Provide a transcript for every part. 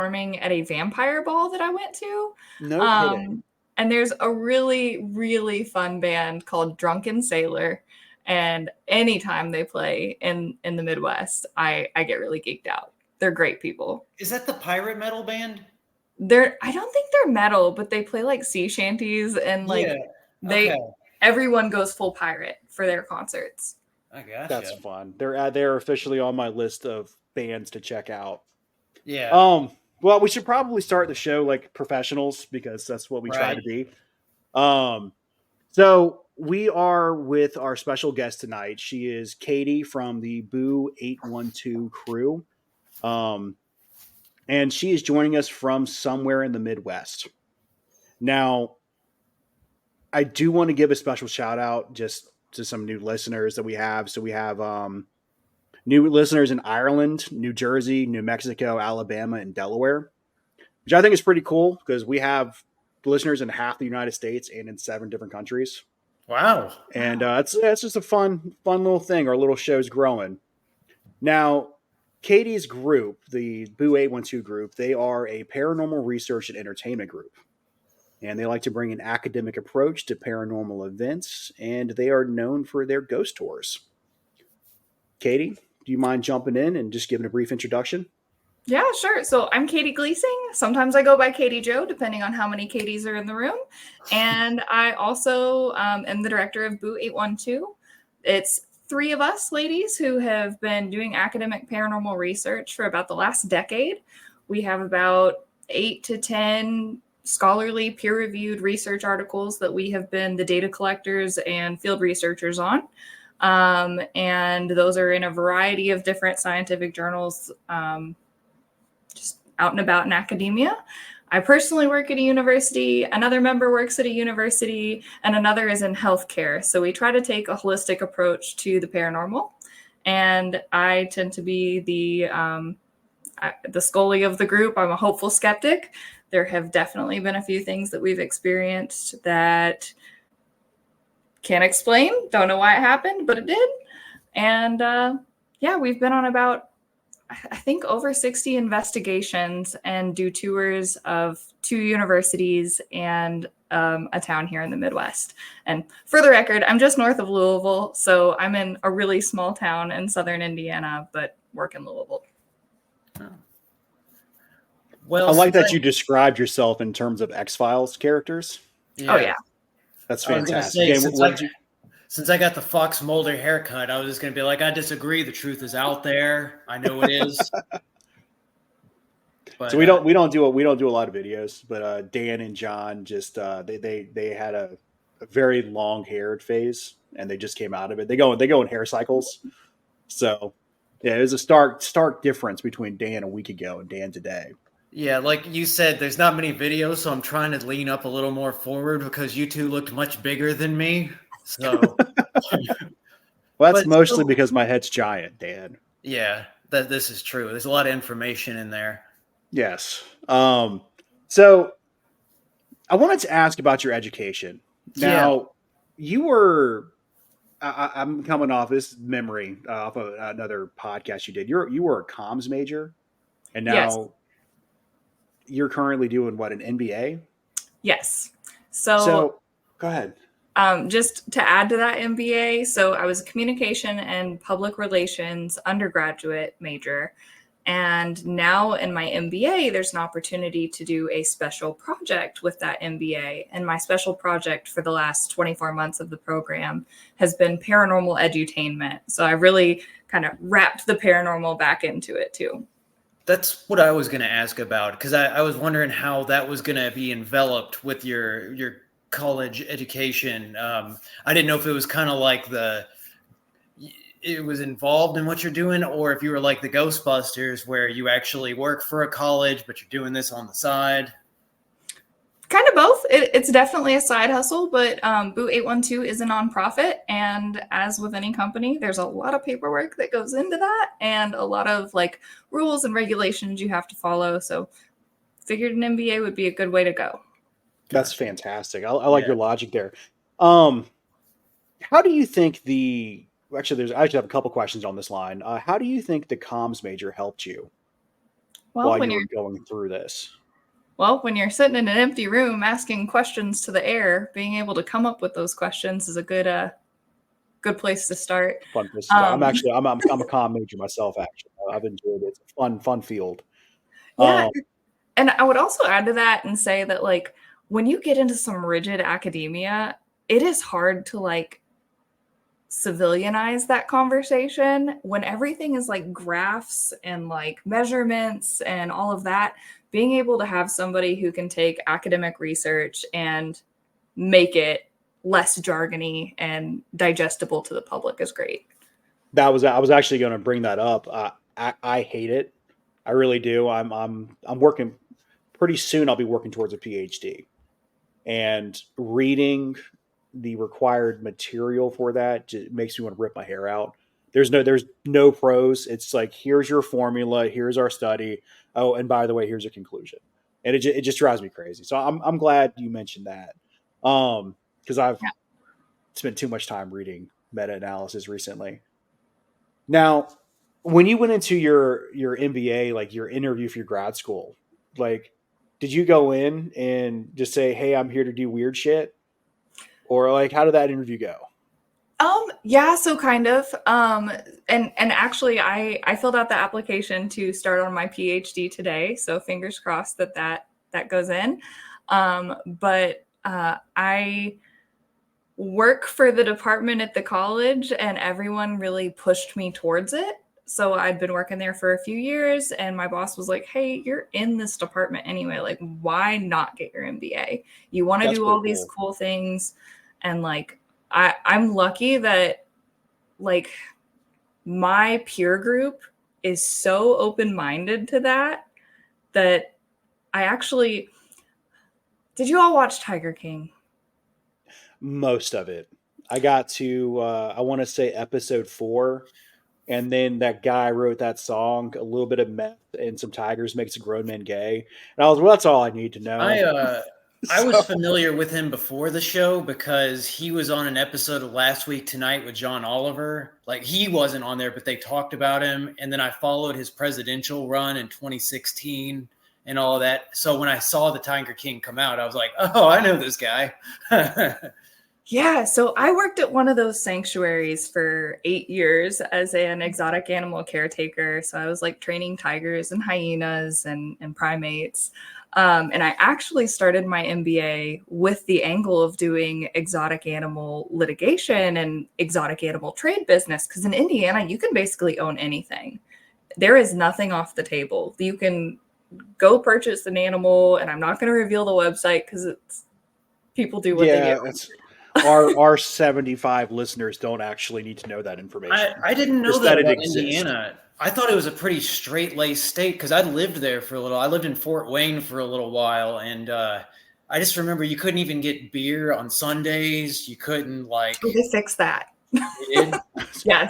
performing at a vampire ball that I went to. No kidding. And there's a really, really fun band called Drunken Sailor. And anytime they play in the Midwest, I get really geeked out. They're great people. Is that the pirate metal band? I don't think they're metal, but they play like sea shanties and like everyone goes full pirate for their concerts. I gotcha. That's fun. They're officially on my list of bands to check out. Yeah. Well, we should probably start the show like professionals because that's what we try to be. So we are with our special guest tonight. She is Katie from the Boo812 crew. And she is joining us from somewhere in the Midwest. Now, I do want to give a special shout out just to some new listeners that we have. So we have new listeners in Ireland, New Jersey, New Mexico, Alabama, and Delaware, which I think is pretty cool because we have listeners in half the United States and in 7 different countries. Wow. And it's just a fun little thing. Our little show's growing. Now, Katie's group, the Boo812 group, they are a paranormal research and entertainment group. And they like to bring an academic approach to paranormal events, and they are known for their ghost tours. Katie, do you mind jumping in and just giving a brief introduction? Yeah, sure. So I'm Katie Glesing. Sometimes I go by Katie Jo, depending on how many Katies are in the room. And I also am the director of Boo812. It's 3 of us ladies who have been doing academic paranormal research for about the last decade. We have about 8 to 10 scholarly peer-reviewed research articles that we have been the data collectors and field researchers on. And those are in a variety of different scientific journals, just out and about in academia. I personally work at a university, another member works at a university, and another is in healthcare. So we try to take a holistic approach to the paranormal. And I tend to be the Scully of the group. I'm a hopeful skeptic. There have definitely been a few things that we've experienced that can't explain. Don't know why it happened, but it did. And we've been on about, I think, over 60 investigations and do tours of 2 universities and a town here in the Midwest. And for the record, I'm just north of Louisville, so I'm in a really small town in southern Indiana, but work in Louisville. Well, I like that you described yourself in terms of X-Files characters. Yeah. Oh, yeah. That's fantastic. Since I got the Fox Mulder haircut, I was just going to be like, I disagree. The truth is out there. I know it is. But, so we don't do a lot of videos, but Dan and John just they had a very long haired phase and they just came out of it. They go in hair cycles. So yeah, it was a stark difference between Dan a week ago and Dan today. Yeah, like you said, there's not many videos, so I'm trying to lean up a little more forward because you 2 looked much bigger than me. So, well, that's mostly because my head's giant, Dan. Yeah, this is true. There's a lot of information in there. Yes. So I wanted to ask about your education. Now, you were. I'm coming off this memory off of another podcast you did. You were a comms major, and now you're currently doing what, an MBA? Yes. So go ahead. Just to add to that MBA, so I was a communication and public relations undergraduate major. And now in my MBA, there's an opportunity to do a special project with that MBA. And my special project for the last 24 months of the program has been paranormal edutainment. So I really kind of wrapped the paranormal back into it too. That's what I was going to ask about, because I was wondering how that was going to be enveloped with your college education. I didn't know if it was kind of like it was involved in what you're doing, or if you were like the Ghostbusters where you actually work for a college, but you're doing this on the side. Kind of both. It's definitely a side hustle, but Boo812 is a nonprofit. And as with any company, there's a lot of paperwork that goes into that and a lot of like rules and regulations you have to follow. So figured an MBA would be a good way to go. That's fantastic. I like your logic there. How do you think I actually have a couple questions on this line. How do you think the comms major helped you? Well, while when you you're were going through this? well, when you're sitting in an empty room asking questions to the air, being able to come up with those questions is a good place to start. Fun place to start. Um, I'm a comm major myself. Actually, I've enjoyed it. It's a fun field. yeah, Um, and I would also add to that and say that like when you get into some rigid academia, it is hard to like civilianize that conversation when everything is like graphs and like measurements and all of that. Being able to have somebody who can take academic research and make it less jargony and digestible to the public is great. I was actually going to bring that up. I hate it. I really do. I'm working pretty soon. I'll be working towards a PhD, and reading the required material for that just makes me want to rip my hair out. There's no pros. It's like, here's your formula, here's our study. Oh, and by the way, here's a conclusion, and it just drives me crazy. So I'm glad you mentioned that, because I've Yeah. spent too much time reading meta analysis recently. Now, when you went into your MBA, like your interview for your grad school, like, did you go in and just say, "Hey, I'm here to do weird shit," or like, how did that interview go? Yeah, so kind of. And actually I filled out the application to start on my PhD today, so fingers crossed that goes in. But I work for the department at the college and everyone really pushed me towards it. So I'd been working there for a few years and my boss was like, "Hey, you're in this department anyway. Like why not get your MBA? You want to That's do pretty all these cool. cool things." And like I'm lucky that like my peer group is so open-minded to that I actually did you all watch Tiger King? Most of it. I got to I want to say episode 4, and then that guy wrote that song, "A little bit of meth and some tigers makes a grown man gay," and I was, well, that's all I need to I know. uh I was So familiar with him before the show because he was on an episode of Last Week Tonight with John Oliver. Like he wasn't on there, but they talked about him. And then I followed his presidential run in 2016 and all of that. So when I saw the Tiger King come out, I was like, oh, I know this guy. Yeah, so I worked at one of those sanctuaries for 8 years as an exotic animal caretaker. So I was like training tigers and hyenas and primates. And I actually started my MBA with the angle of doing exotic animal litigation and exotic animal trade business. Because in Indiana, you can basically own anything. There is nothing off the table. You can go purchase an animal, and I'm not going to reveal the website because it's people do what they do. yeah, that's our 75 listeners don't actually need to know that information. I didn't know Just that that it about exists. Indiana. I thought it was a pretty straight laced state because I lived there for a little. I lived in Fort Wayne for a little while, and I just remember you couldn't even get beer on Sundays. You couldn't like. Oh, they fixed that. You did? Yeah,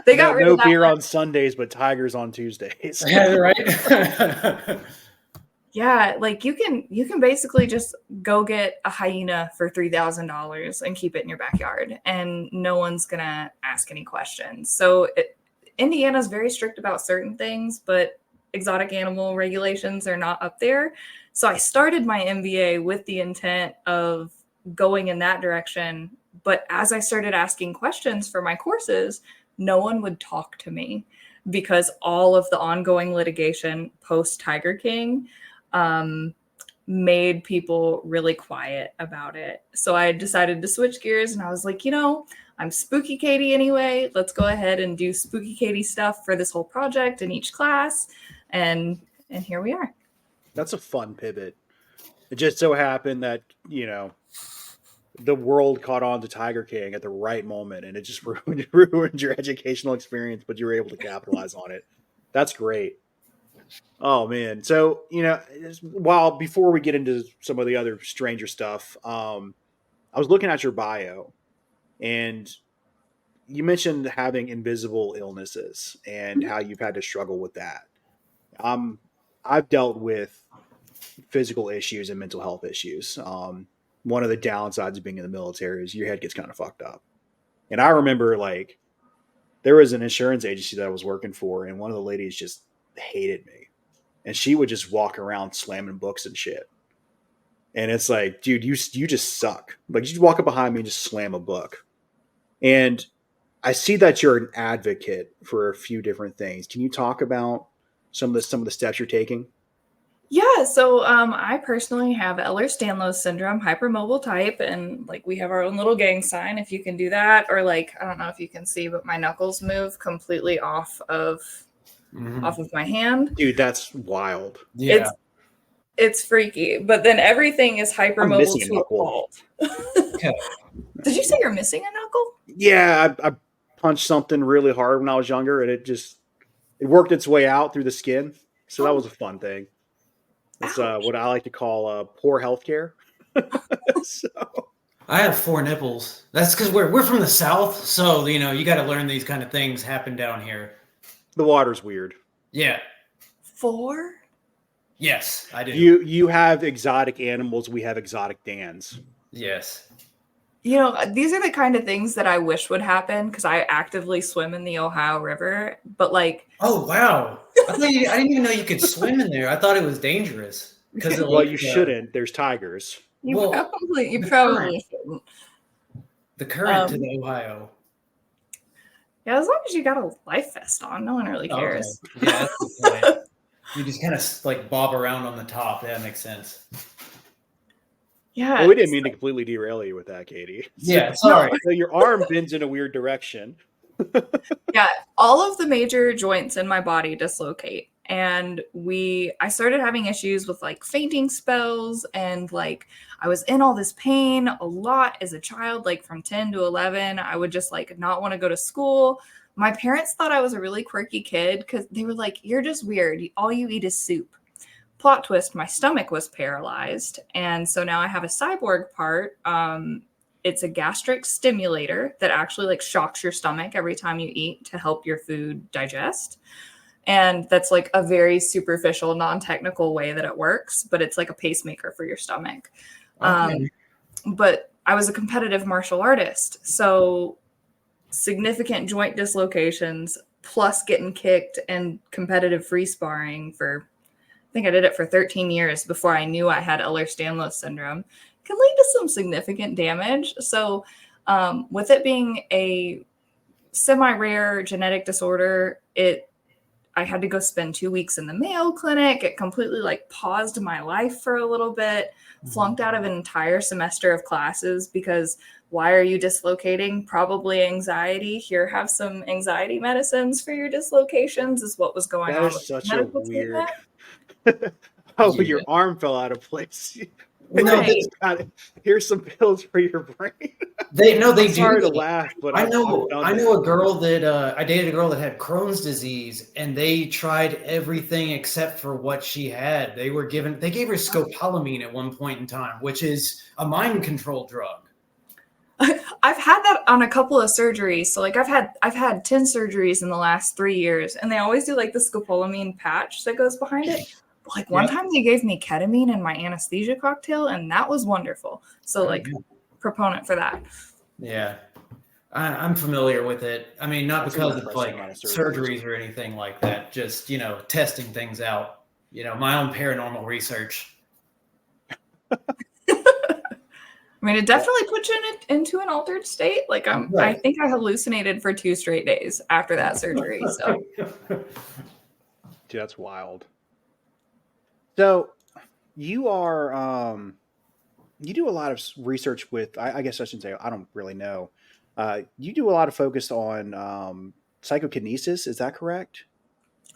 they got rid No of that beer one. on Sundays, but tigers on Tuesdays. Yeah, right. Yeah, like you can basically just go get a hyena for $3,000 and keep it in your backyard, and no one's gonna ask any questions. So Indiana's very strict about certain things, but exotic animal regulations are not up there. So I started my MBA with the intent of going in that direction. But as I started asking questions for my courses, no one would talk to me because all of the ongoing litigation post Tiger King um, made people really quiet about it. So I decided to switch gears and I was like, I'm Spooky Katie anyway. Let's go ahead and do Spooky Katie stuff for this whole project in each class. And here we are. That's a fun pivot. It just so happened that, the world caught on to Tiger King at the right moment, and it just ruined your educational experience, but you were able to capitalize on it. That's great. Oh man. So, while before we get into some of the other stranger stuff, I was looking at your bio, and you mentioned having invisible illnesses and how you've had to struggle with that. Um, I've dealt with physical issues and mental health issues. One of the downsides of being in the military is your head gets kind of fucked up. And I remember, like, there was an insurance agency that I was working for, and one of the ladies just hated me. and she would just walk around slamming books and shit. And it's like, dude, you just suck. Like, you walk up behind me and just slam a book. And I see that you're an advocate for a few different things. Can you talk about some of the steps you're taking? Yeah, so I personally have Ehlers-Danlos syndrome, hypermobile type, and like we have our own little gang sign if you can do that, or like I don't know if you can see, but my knuckles move completely off of my hand. Dude, that's wild. Yeah. It's freaky, but then everything is hypermobile to a fault. Okay. Did you say you're missing a knuckle? Yeah, I punched something really hard when I was younger, and it worked its way out through the skin. So that was a fun thing. It's what I like to call poor healthcare. So I have 4 nipples. That's because we're from the South, so you got to learn these kind of things happen down here. the water's weird. Yeah. 4? Yes, I do. You have exotic animals. We have exotic Dans. Yes. You know, these are the kind of things that I wish would happen because I actively swim in the Ohio River. But like, oh wow, I didn't even know you could swim in there. I thought it was dangerous because well, you shouldn't. There's tigers. You probably shouldn't. The current to the Ohio. Yeah, as long as you got a life vest on, no one really cares. Okay. Yeah, that's the point. You just kind of like bob around on the top. That makes sense. Yeah. Well, we didn't mean to completely derail you with that, Katie. Yeah, sorry. So your arm bends in a weird direction. Yeah, all of the major joints in my body dislocate. And I started having issues with like fainting spells, and like I was in all this pain a lot as a child, like from 10 to 11. I would just like not want to go to school. My parents thought I was a really quirky kid because they were like, "You're just weird. All you eat is soup." Plot twist, my stomach was paralyzed. And so now I have a cyborg part. It's a gastric stimulator that actually like shocks your stomach every time you eat to help your food digest. And that's like a very superficial, non-technical way that it works, but it's like a pacemaker for your stomach. Okay. But I was a competitive martial artist. So significant joint dislocations plus getting kicked and competitive free sparring I think I did it for 13 years before I knew I had Ehlers-Danlos syndrome, can lead to some significant damage. So with it being a semi-rare genetic disorder, I had to go spend 2 weeks in the Mayo Clinic. It completely like paused my life for a little bit, flunked out of an entire semester of classes because why are you dislocating? Probably anxiety. Here, have some anxiety medicines for your dislocations is what was going on. That is such a weird... Yeah. Your arm fell out of place. Right. Here's some pills for your brain. They do. Sorry to laugh, but I know a girl that I dated a girl that had Crohn's disease, and they tried everything except for what she had. They gave her scopolamine at one point in time, which is a mind control drug. I've had that on a couple of surgeries. So like I've had 10 surgeries in the last 3 years, and they always do like the scopolamine patch that goes behind it. But like one time they gave me ketamine in my anesthesia cocktail, and that was wonderful. So like proponent for that. Yeah. I'm familiar with it. I mean, not because of like surgeries or anything like that, just, testing things out, my own paranormal research. I mean, it definitely puts you into an altered state. Like I think I hallucinated for 2 straight days after that surgery. So, dude, that's wild. So, you are you do a lot of research with. I guess I shouldn't say. I don't really know. You do a lot of focus on psychokinesis. Is that correct?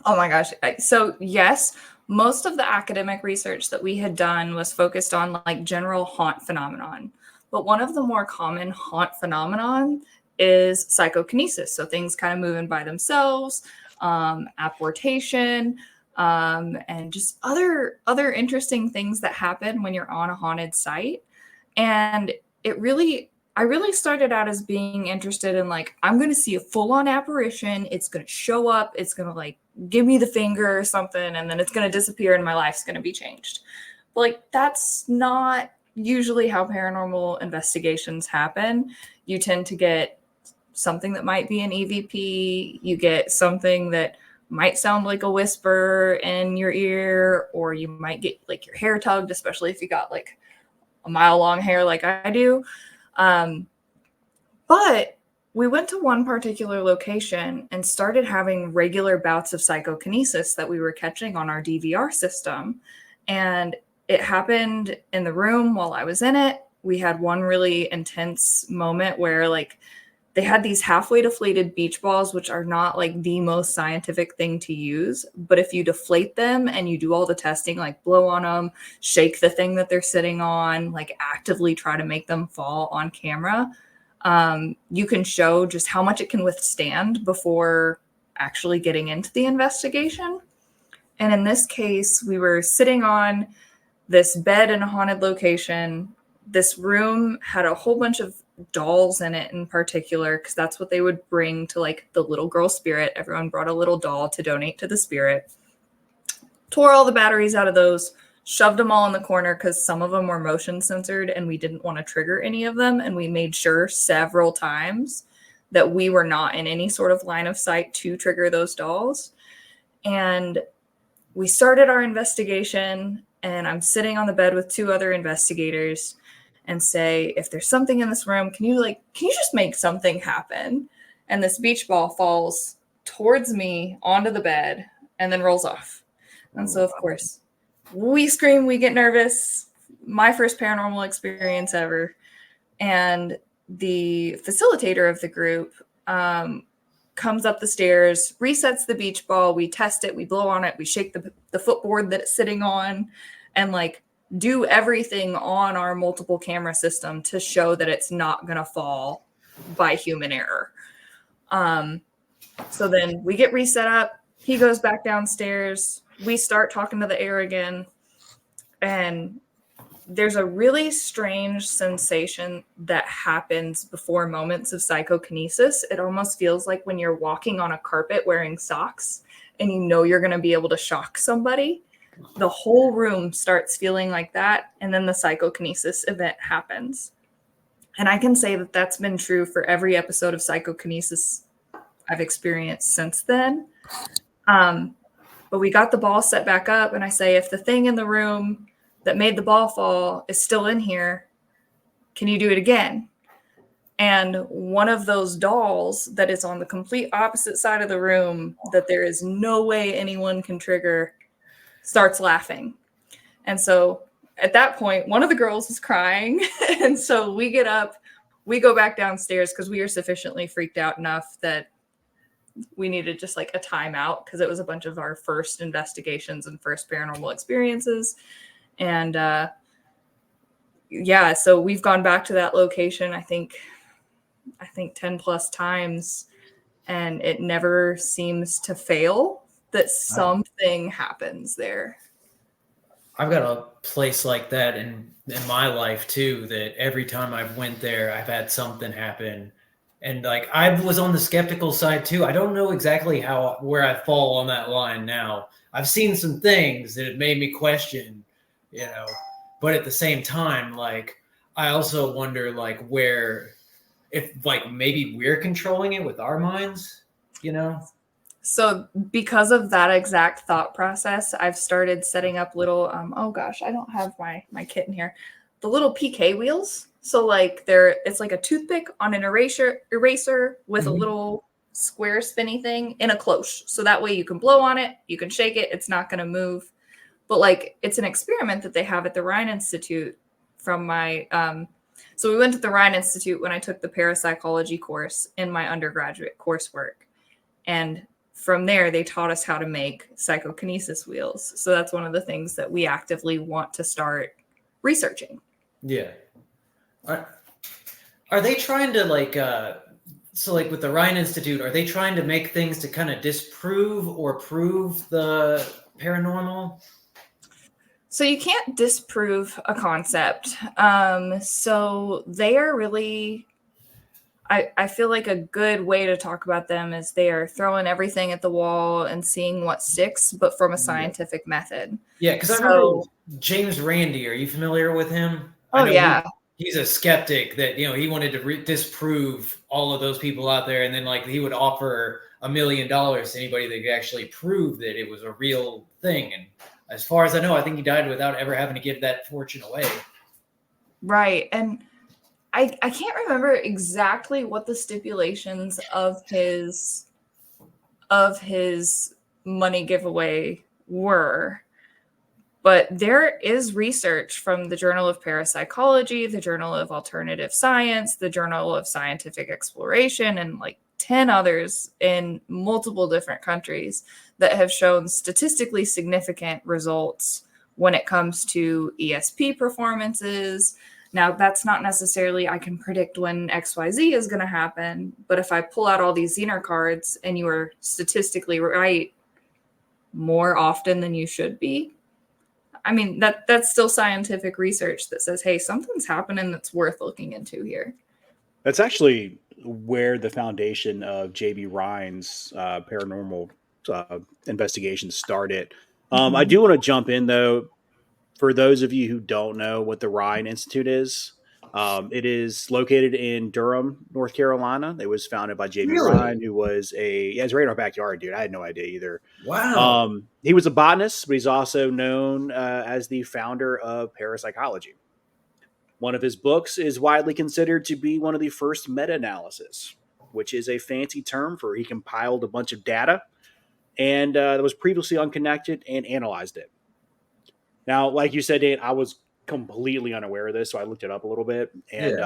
Oh my gosh. So yes, most of the academic research that we had done was focused on like general haunt phenomenon. But one of the more common haunt phenomenon is psychokinesis. So things kind of moving by themselves, apportation, and just other interesting things that happen when you're on a haunted site. And I really started out as being interested in like, I'm going to see a full-on apparition. It's going to show up. It's going to like give me the finger or something, and then it's going to disappear and my life's going to be changed. But like, that's not usually how paranormal investigations happen. You tend to get something that might be an EVP. You get something that might sound like a whisper in your ear, or you might get like your hair tugged, especially if you got like a mile long hair like I do. But we went to one particular location and started having regular bouts of psychokinesis that we were catching on our DVR system. And it happened in the room while I was in it. We had one really intense moment where like they had these halfway deflated beach balls, which are not like the most scientific thing to use. But if you deflate them and you do all the testing, like blow on them, shake the thing that they're sitting on, like actively try to make them fall on camera, you can show just how much it can withstand before actually getting into the investigation. And in this case, we were sitting on this bed in a haunted location. This room had a whole bunch of dolls in it in particular, because that's what they would bring to like the little girl spirit. Everyone brought a little doll to donate to the spirit. Tore all the batteries out of those, shoved them all in the corner because some of them were motion censored and we didn't want to trigger any of them. And we made sure several times that we were not in any sort of line of sight to trigger those dolls. And we started our investigation, and I'm sitting on the bed with two other investigators and say, if there's something in this room, can you just make something happen? And this beach ball falls towards me onto the bed and then rolls off. And so, of course, we scream, we get nervous. My first paranormal experience ever. And the facilitator of the group comes up the stairs, resets the beach ball. We test it, we blow on it, we shake the footboard that it's sitting on, and like do everything on our multiple camera system to show that it's not going to fall by human error. So then we get reset up. He goes back downstairs. We start talking to the air again. And there's a really strange sensation that happens before moments of psychokinesis. It almost feels like when you're walking on a carpet wearing socks and you know you're going to be able to shock somebody. The whole room starts feeling like that, and then the psychokinesis event happens. And I can say that that's been true for every episode of psychokinesis I've experienced since then. But we got the ball set back up, and I say, if the thing in the room that made the ball fall is still in here, can you do it again? And one of those dolls that is on the complete opposite side of the room that there is no way anyone can trigger starts laughing. And so at that point, one of the girls is crying. And so we get up, we go back downstairs because we are sufficiently freaked out enough that we needed just like a timeout, because it was a bunch of our first investigations and first paranormal experiences. And so we've gone back to that location, I think 10 plus times, and it never seems to fail that something happens there. I've got a place like that in my life too, that every time I've went there, I've had something happen. And like, I was on the skeptical side too. I don't know exactly where I fall on that line now. I've seen some things that have made me question, but at the same time, like, I also wonder like if like maybe we're controlling it with our minds, So because of that exact thought process, I've started setting up little, I don't have my kit in here. The little PK wheels. So like it's like a toothpick on an eraser with a little square spinny thing in a cloche. So that way you can blow on it, you can shake it, it's not going to move. But like, it's an experiment that they have at the Rhine Institute from my, so we went to the Rhine Institute when I took the parapsychology course in my undergraduate coursework. And from there, they taught us how to make psychokinesis wheels. So that's one of the things that we actively want to start researching. Yeah. Are they trying to like, so like with the Rhine Institute, are they trying to make things to kind of disprove or prove the paranormal? So you can't disprove a concept. So they are really, I feel like a good way to talk about them is they are throwing everything at the wall and seeing what sticks, but from a scientific method. Yeah, because I remember James Randi. Are you familiar with him? Oh, yeah. He's a skeptic that, he wanted to disprove all of those people out there. And then like he would offer $1 million to anybody that could actually prove that it was a real thing. And as far as I know, I think he died without ever having to give that fortune away. Right. And I can't remember exactly what the stipulations of his money giveaway were, but there is research from the Journal of Parapsychology, the Journal of Alternative Science, the Journal of Scientific Exploration, and like 10 others in multiple different countries that have shown statistically significant results when it comes to ESP performances. Now, that's not necessarily I can predict when XYZ is going to happen, but if I pull out all these Zener cards and you are statistically right more often than you should be, I mean, that's still scientific research that says, hey, something's happening that's worth looking into here. That's actually where the foundation of J.B. Ryan's paranormal investigation started. I do want to jump in, though, for those of you who don't know what the Ryan Institute is. It is located in Durham, North Carolina. It was founded by J.B. Really? Ryan, who was it's right in our backyard, dude. I had no idea either. Wow. He was a botanist, but he's also known as the founder of parapsychology. One of his books is widely considered to be one of the first meta-analysis, which is a fancy term for he compiled a bunch of data and that was previously unconnected and analyzed it. Now, like you said, Dane, I was completely unaware of this, so I looked it up a little bit. And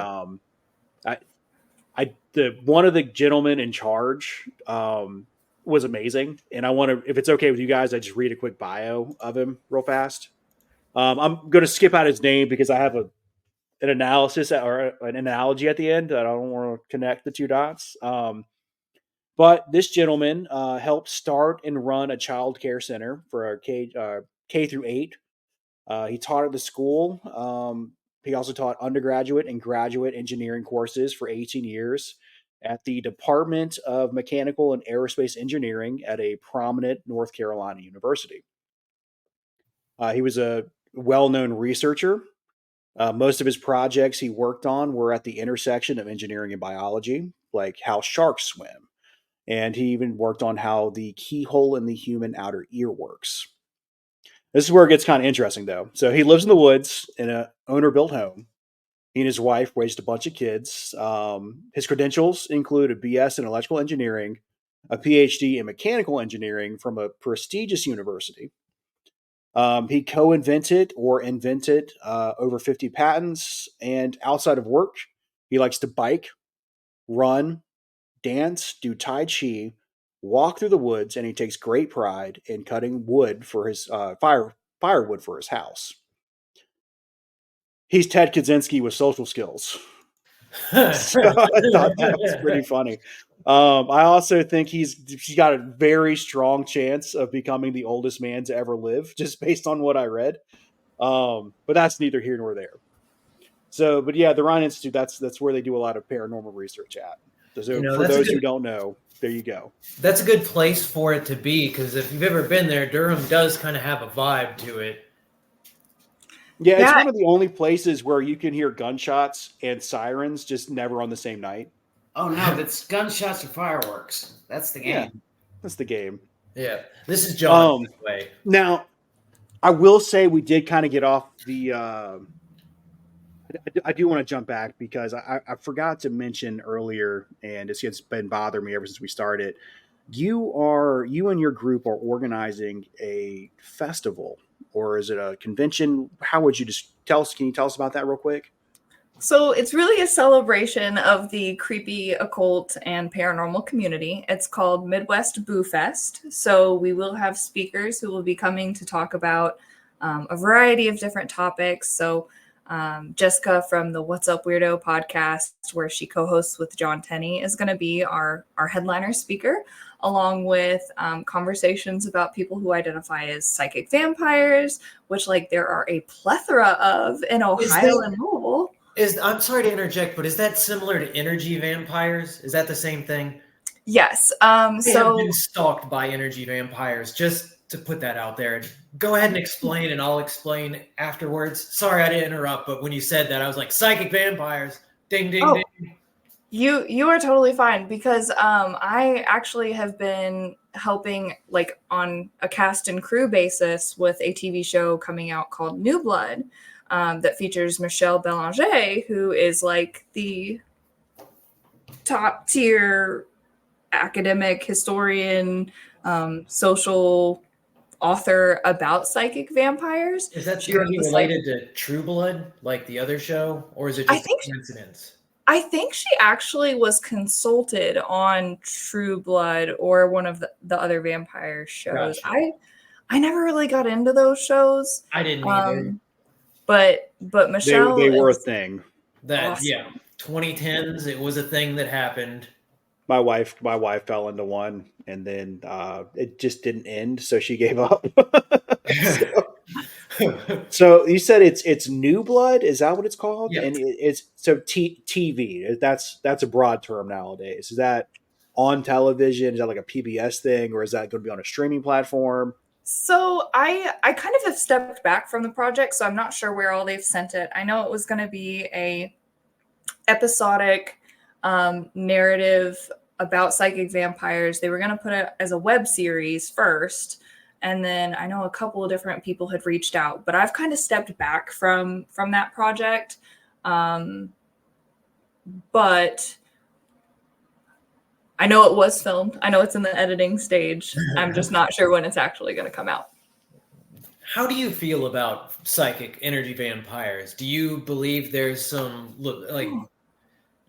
one of the gentlemen in charge was amazing. And I want to, if it's okay with you guys, I just read a quick bio of him real fast. I'm going to skip out his name because I have an analysis or an analogy at the end that I don't want to connect the two dots. But this gentleman helped start and run a child care center for a K through 8. He taught at the school. He also taught undergraduate and graduate engineering courses for 18 years at the Department of Mechanical and Aerospace Engineering at a prominent North Carolina university. He was a well-known researcher. Most of his projects he worked on were at the intersection of engineering and biology, like how sharks swim. And he even worked on how the keyhole in the human outer ear works. This is where it gets kind of interesting, though. So he lives in the woods in an owner-built home. He and his wife raised a bunch of kids. His credentials include a BS in electrical engineering, a PhD in mechanical engineering from a prestigious university. He co-invented or invented over 50 patents. And outside of work, he likes to bike, run, dance, do Tai Chi, walk through the woods, and he takes great pride in cutting wood for his firewood for his house. He's Ted Kaczynski with social skills. So I thought that was pretty funny. I also think he's got a very strong chance of becoming the oldest man to ever live, just based on what I read. But that's neither here nor there. So, but yeah, the Ryan Institute, that's where they do a lot of paranormal research at. So for those who don't know, there you go. That's a good place for it to be, because if you've ever been there, Durham does kind of have a vibe to it. Yeah, it's one of the only places where you can hear gunshots and sirens just never on the same night. Oh, no, that's gunshots or fireworks. That's the game. Yeah, that's the game. Yeah, this is John's way. Now, I will say we did kind of get off the... I do want to jump back because I forgot to mention earlier, and it's been bothering me ever since we started. You and your group are organizing a festival, or is it a convention? How would you just tell us? Can you tell us about that real quick? So it's really a celebration of the creepy, occult, and paranormal community. It's called Midwest BOOFest. So we will have speakers who will be coming to talk about a variety of different topics. So Jessica from the What's Up Weirdo podcast, where she co-hosts with John Tenney, is going to be our headliner speaker, along with conversations about people who identify as psychic vampires, which there are a plethora of in Ohio and Louisville. I'm sorry to interject, but is that similar to energy vampires? Is that the same thing? Yes. I have been stalked by energy vampires, just to put that out there. Go ahead and explain, and I'll explain afterwards. Sorry, I didn't interrupt, but when you said that, I was like, psychic vampires. Ding, ding, ding. You are totally fine because I actually have been helping like on a cast and crew basis with a TV show coming out called New Blood that features Michelle Belanger, who is like the top tier academic historian, social author about psychic vampires. Is that She going to wrote be this related to True Blood, like the other show, or is it I just a think coincidence? I think she actually was consulted on True Blood or one of the other vampire shows. Gotcha. I never really got into those shows. I didn't either. But Michelle They were a is thing. That awesome. yeah, 2010s. It was a thing that happened. My wife fell into one, and then it just didn't end, so she gave up. So you said it's New Blood, is that what it's called? Yep. And it's so TV. That's a broad term nowadays. Is that on television? Is that like a PBS thing, or is that going to be on a streaming platform? So I kind of have stepped back from the project, so I'm not sure where all they've sent it. I know it was going to be a episodic narrative about psychic vampires. They were going to put it as a web series first, and then I know a couple of different people had reached out, but I've kind of stepped back from that project. But I know it was filmed. I know it's in the editing stage. I'm just not sure when it's actually going to come out. How do you feel about psychic energy vampires? Do you believe there's some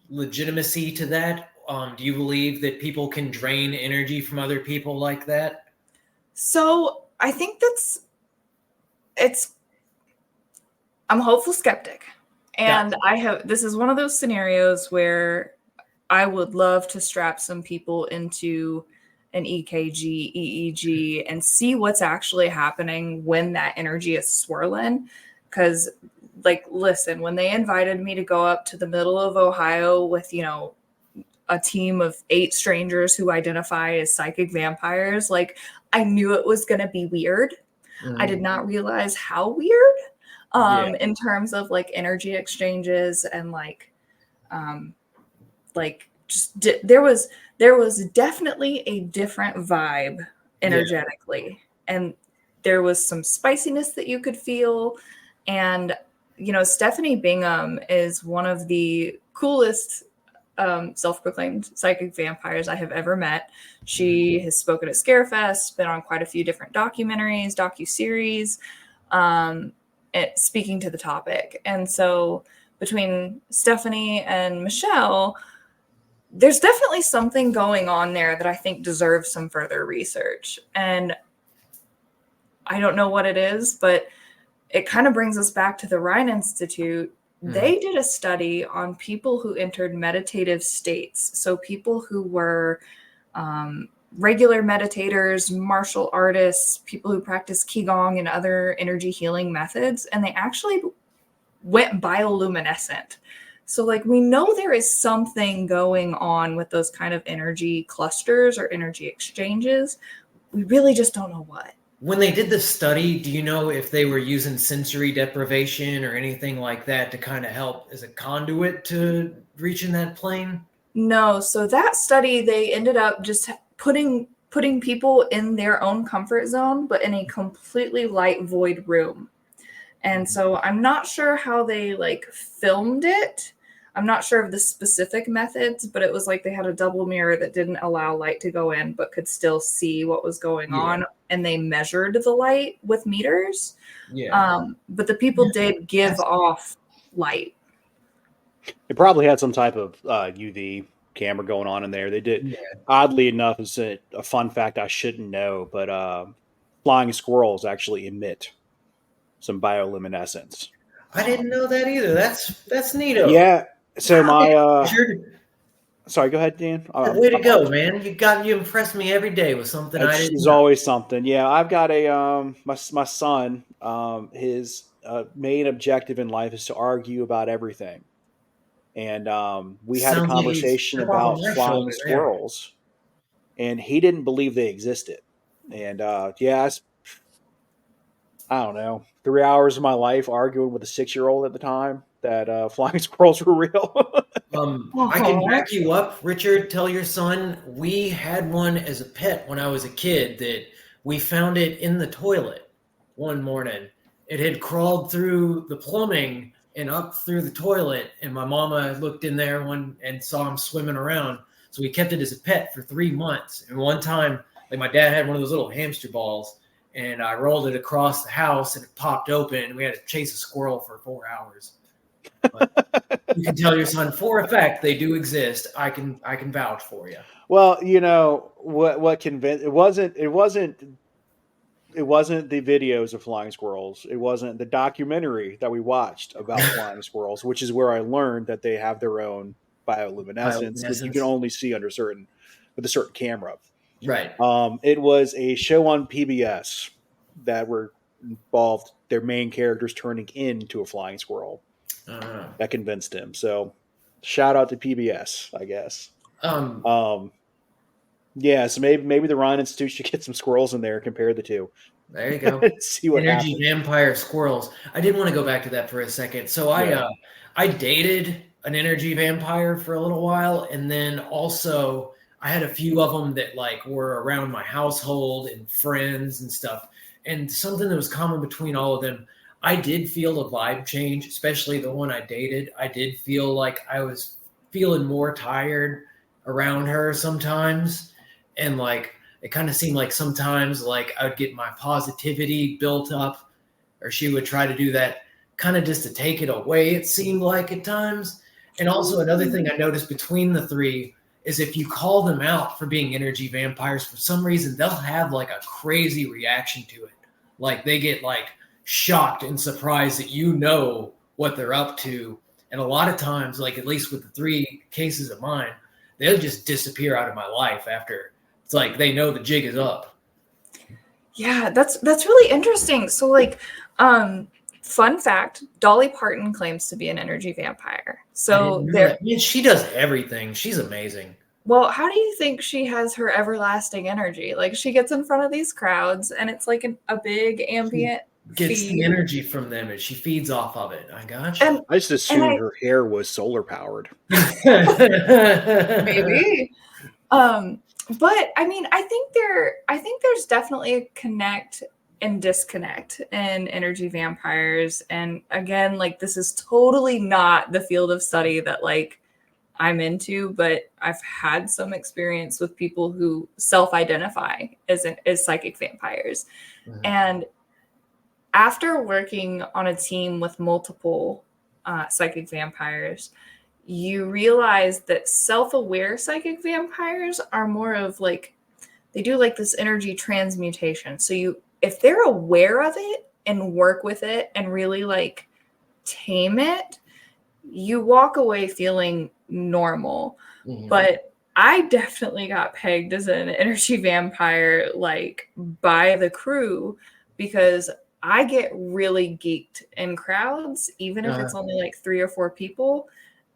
legitimacy to that? Do you believe that people can drain energy from other people like that? So I think I'm a hopeful skeptic. And this is one of those scenarios where I would love to strap some people into an EKG, EEG, and see what's actually happening when that energy is swirling. Because, like, listen, when they invited me to go up to the middle of Ohio with, a team of 8 strangers who identify as psychic vampires, like, I knew it was going to be weird. I did not realize how weird in terms of like energy exchanges and there was definitely a different vibe energetically, and there was some spiciness that you could feel. And Stephanie Bingham is one of the coolest self-proclaimed psychic vampires I have ever met. She has spoken at Scarefest, been on quite a few different documentaries, docuseries, speaking to the topic. And so between Stephanie and Michelle, there's definitely something going on there that I think deserves some further research. And I don't know what it is, but it kind of brings us back to the Rhine Institute. They did a study on people who entered meditative states. So people who were regular meditators, martial artists, people who practice Qigong and other energy healing methods, and they actually went bioluminescent. So like we know there is something going on with those kind of energy clusters or energy exchanges. We really just don't know what. When they did the study, do you know if they were using sensory deprivation or anything like that to kind of help as a conduit to reaching that plane? No. So that study, they ended up just putting people in their own comfort zone, but in a completely light void room. And so I'm not sure how they like filmed it. I'm not sure of the specific methods, but it was like they had a double mirror that didn't allow light to go in, but could still see what was going on. And they measured the light with meters. But the people did give off light. It probably had some type of UV camera going on in there. They did. Oddly enough, it's a fun fact I shouldn't know, but flying squirrels actually emit some bioluminescence. I didn't know that either. That's neato. Yeah. So sorry, go ahead, Dan. Way to go, man! You impress me every day with something I didn't There's know. always something. Yeah, I've got my son. His main objective in life is to argue about everything, and we had a conversation about flying squirrels, and he didn't believe they existed. And I don't know, 3 hours of my life arguing with a 6-year-old at the time. flying squirrels were real. I can back you up, Richard. Tell your son we had one as a pet when I was a kid that we found it in the toilet one morning. It had crawled through the plumbing and up through the toilet, and my mama looked in there and saw him swimming around. So we kept it as a pet for 3 months. And one time, like my dad had one of those little hamster balls, and I rolled it across the house, and it popped open, and we had to chase a squirrel for 4 hours. But you can tell your son for a fact they do exist. I can vouch for you. Well, what convinced it wasn't the videos of flying squirrels. It wasn't the documentary that we watched about flying squirrels, which is where I learned that they have their own bioluminescence that you can only see with a certain camera. Right. It was a show on PBS that were involved their main characters turning into a flying squirrel. That convinced him. So shout out to PBS, I guess. Yeah, so maybe the Ryan Institute should get some squirrels in there and compare the two. There you go. See what Energy happens. vampire squirrels. I did want to go back to that for a second. So I dated an energy vampire for a little while, and then also I had a few of them that like were around my household and friends and stuff. And something that was common between all of them, I did feel a vibe change, especially the one I dated. I did feel like I was feeling more tired around her sometimes. And like, it kind of seemed like sometimes like I would get my positivity built up, or she would try to do that kind of just to take it away, it seemed like at times. And also another thing I noticed between the three is if you call them out for being energy vampires, for some reason, they'll have like a crazy reaction to it. Like they get like shocked and surprised that you know what they're up to. And a lot of times, like at least with the 3 cases of mine, they'll just disappear out of my life after. It's like they know the jig is up. Yeah, that's really interesting. So like, fun fact, Dolly Parton claims to be an energy vampire. So she does everything. She's amazing. Well, how do you think she has her everlasting energy? Like she gets in front of these crowds and it's like a big ambient gets feed. The energy from them and she feeds off of it. I gotcha. And, I just assumed her hair was solar powered. Maybe. But I mean, I think there's definitely a connect and disconnect in energy vampires. And again, like this is totally not the field of study that like I'm into, but I've had some experience with people who self-identify as psychic vampires. Mm-hmm. And after working on a team with multiple psychic vampires, you realize that self-aware psychic vampires are more of like, they do like this energy transmutation. So if they're aware of it and work with it and really like tame it, you walk away feeling normal. Mm-hmm. But I definitely got pegged as an energy vampire, like by the crew, because I get really geeked in crowds, even if it's only like 3 or 4 people.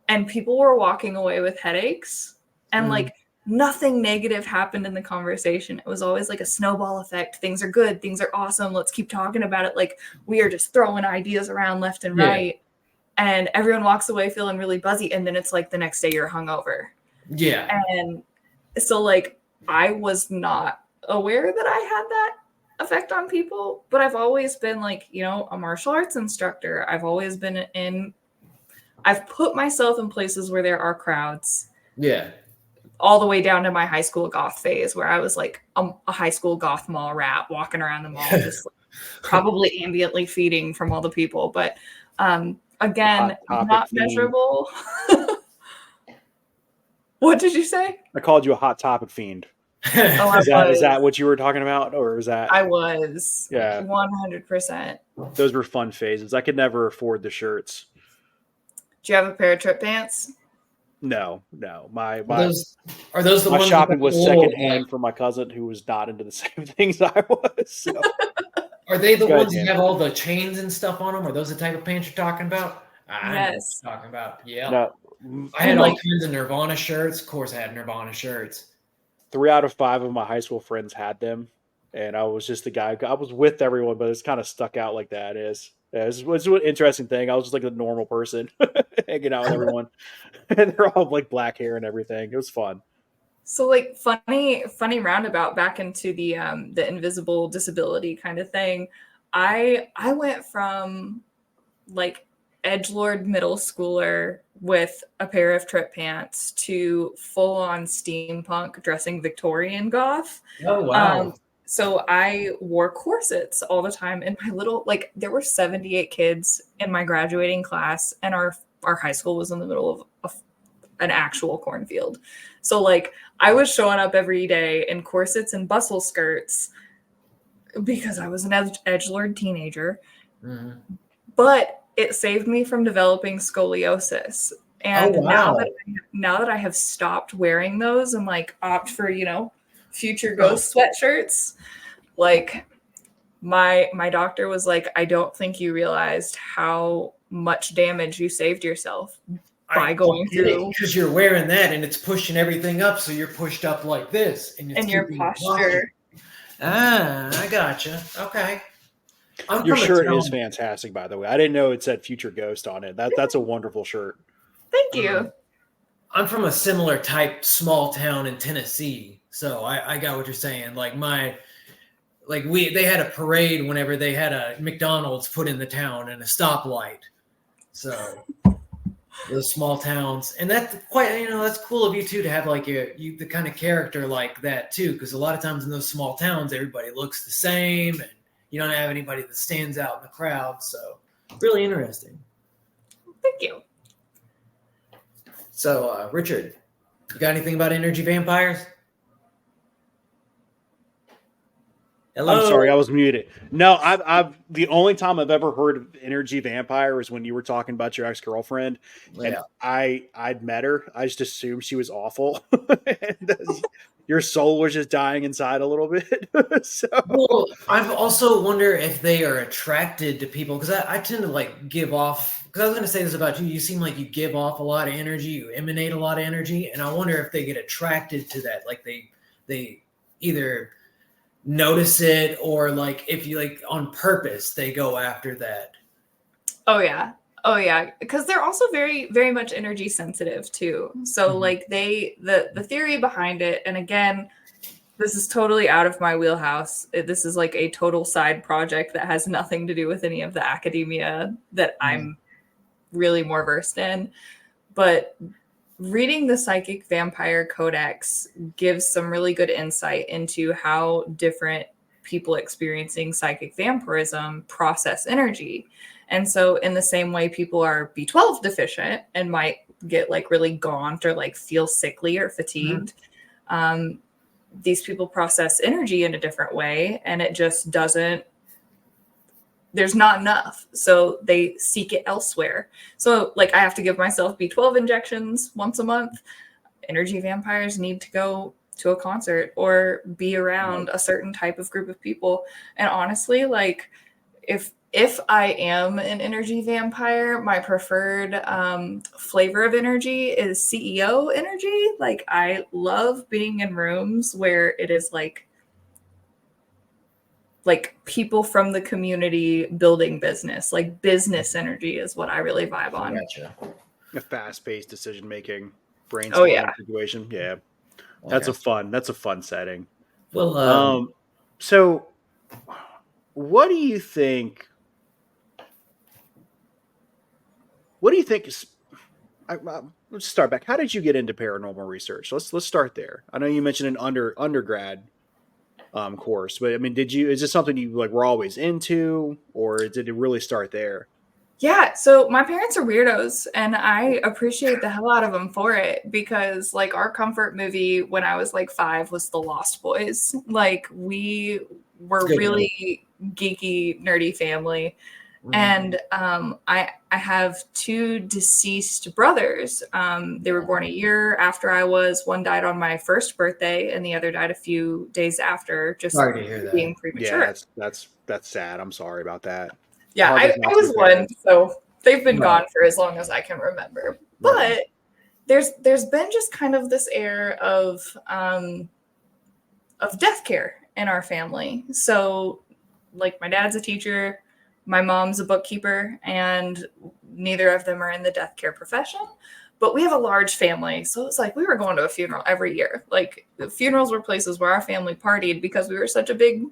And people were walking away with headaches and like nothing negative happened in the conversation. It was always like a snowball effect. Things are good. Things are awesome. Let's keep talking about it. Like we are just throwing ideas around left and right. And everyone walks away feeling really buzzy. And then it's like the next day you're hungover. Yeah. And so like, I was not aware that I had that effect on people, but I've always been like, a martial arts instructor. I've put myself in places where there are crowds. Yeah. All the way down to my high school goth phase where I was like a high school goth mall rat walking around the mall, just like, probably ambiently feeding from all the people. But again, not measurable. What did you say? I called you a Hot Topic fiend. Oh, is that what you were talking about? Or is that? I was. Yeah. 100%. Those were fun phases. I could never afford the shirts. Do you have a pair of trip pants? No. Are those the my ones shopping was secondhand from my cousin who was not into the same things I was. So. Are they the ones that have all the chains and stuff on them? Are those the type of pants you're talking about? Yes. Talking about, yeah. No. I had all kinds of Nirvana shirts. Of course, I had Nirvana shirts. 3 out of 5 of my high school friends had them, and I was just the guy. I was with everyone, but it's kind of stuck out like that. Yeah, it's an interesting thing. I was just like a normal person hanging out with everyone, and they're all like black hair and everything. It was fun. So like funny roundabout back into the invisible disability kind of thing. I went from like edgelord middle schooler with a pair of trip pants to full on steampunk dressing Victorian goth. Oh wow. So I wore corsets all the time in my little, like there were 78 kids in my graduating class, and our high school was in the middle of an actual cornfield. So like I was showing up every day in corsets and bustle skirts because I was an edgelord teenager. Mhm. But it saved me from developing scoliosis. And Oh wow. now that I have stopped wearing those and like opt for, future Oh. ghost sweatshirts, like my doctor was like, I don't think you realized how much damage you saved yourself by going through because you're wearing that and it's pushing everything up, so you're pushed up like this, and it's and your keeping posture. I gotcha. Okay. I'm Your from a shirt is town. fantastic, by the way. I didn't know it said Future Ghost on it. That's a wonderful shirt. Thank you. I'm from a similar type small town in Tennessee, so I got what you're saying. They had a parade whenever they had a McDonald's put in the town and a stoplight. So those small towns, and that's quite, that's cool of you too, to have like the kind of character like that too, because a lot of times in those small towns everybody looks the same and you don't have anybody that stands out in the crowd. So really interesting. Thank you. So Richard, you got anything about energy vampires? Hello? I'm sorry, I was muted. No, I've the only time I've ever heard of energy vampire was when you were talking about your ex-girlfriend, and Yeah. I'd met her. I just assumed she was awful, and your soul was just dying inside a little bit. So Well, I've also wonder if they are attracted to people, because I tend to like give off. Because I was going to say this about you. You seem like you give off a lot of energy. You emanate a lot of energy, and I wonder if they get attracted to that. Like they either notice it, or like if you like on purpose they go after that. Oh yeah, because they're also very very much energy sensitive too. So like the theory behind it, and again, this is totally out of my wheelhouse. This is like a total side project that has nothing to do with any of the academia that I'm really more versed in. But reading the Psychic Vampire Codex gives some really good insight into how different people experiencing psychic vampirism process energy. And so in the same way people are B12 deficient and might get like really gaunt or like feel sickly or fatigued, these people process energy in a different way, and it just doesn't, there's not enough. So they seek it elsewhere. So like I have to give myself B12 injections once a month. Energy vampires need to go to a concert or be around a certain type of group of people. And honestly, like if I am an energy vampire, my preferred flavor of energy is CEO energy. Like I love being in rooms where it is like people from the community building business. Like business energy is what I really vibe on. Gotcha. a fast-paced decision-making, brainstorming Oh, yeah. situation. Yeah, that's a fun setting. Well, So what do you think? What do you think is? Let's start back. How did you get into paranormal research? Let's start there. I know you mentioned an undergrad course, but I mean, is this something you like were always into, or did it really start there? Yeah, so my parents are weirdos, and I appreciate the hell out of them for it, because like our comfort movie when I was like 5 was The Lost Boys. Like we were really geeky, nerdy family. And I have 2 deceased brothers. They were born a year after I was. One died on my first birthday, and the other died a few days after, just Sorry to hear that. being premature. Yeah, that's sad. I'm sorry about that. Yeah, I was 1, so they've been gone for as long as I can remember. But there's been just kind of this air of death care in our family. So, like, my dad's a teacher. My mom's a bookkeeper, and neither of them are in the death care profession. But we have a large family, so it's like we were going to a funeral every year. Like the funerals were places where our family partied because we were such a big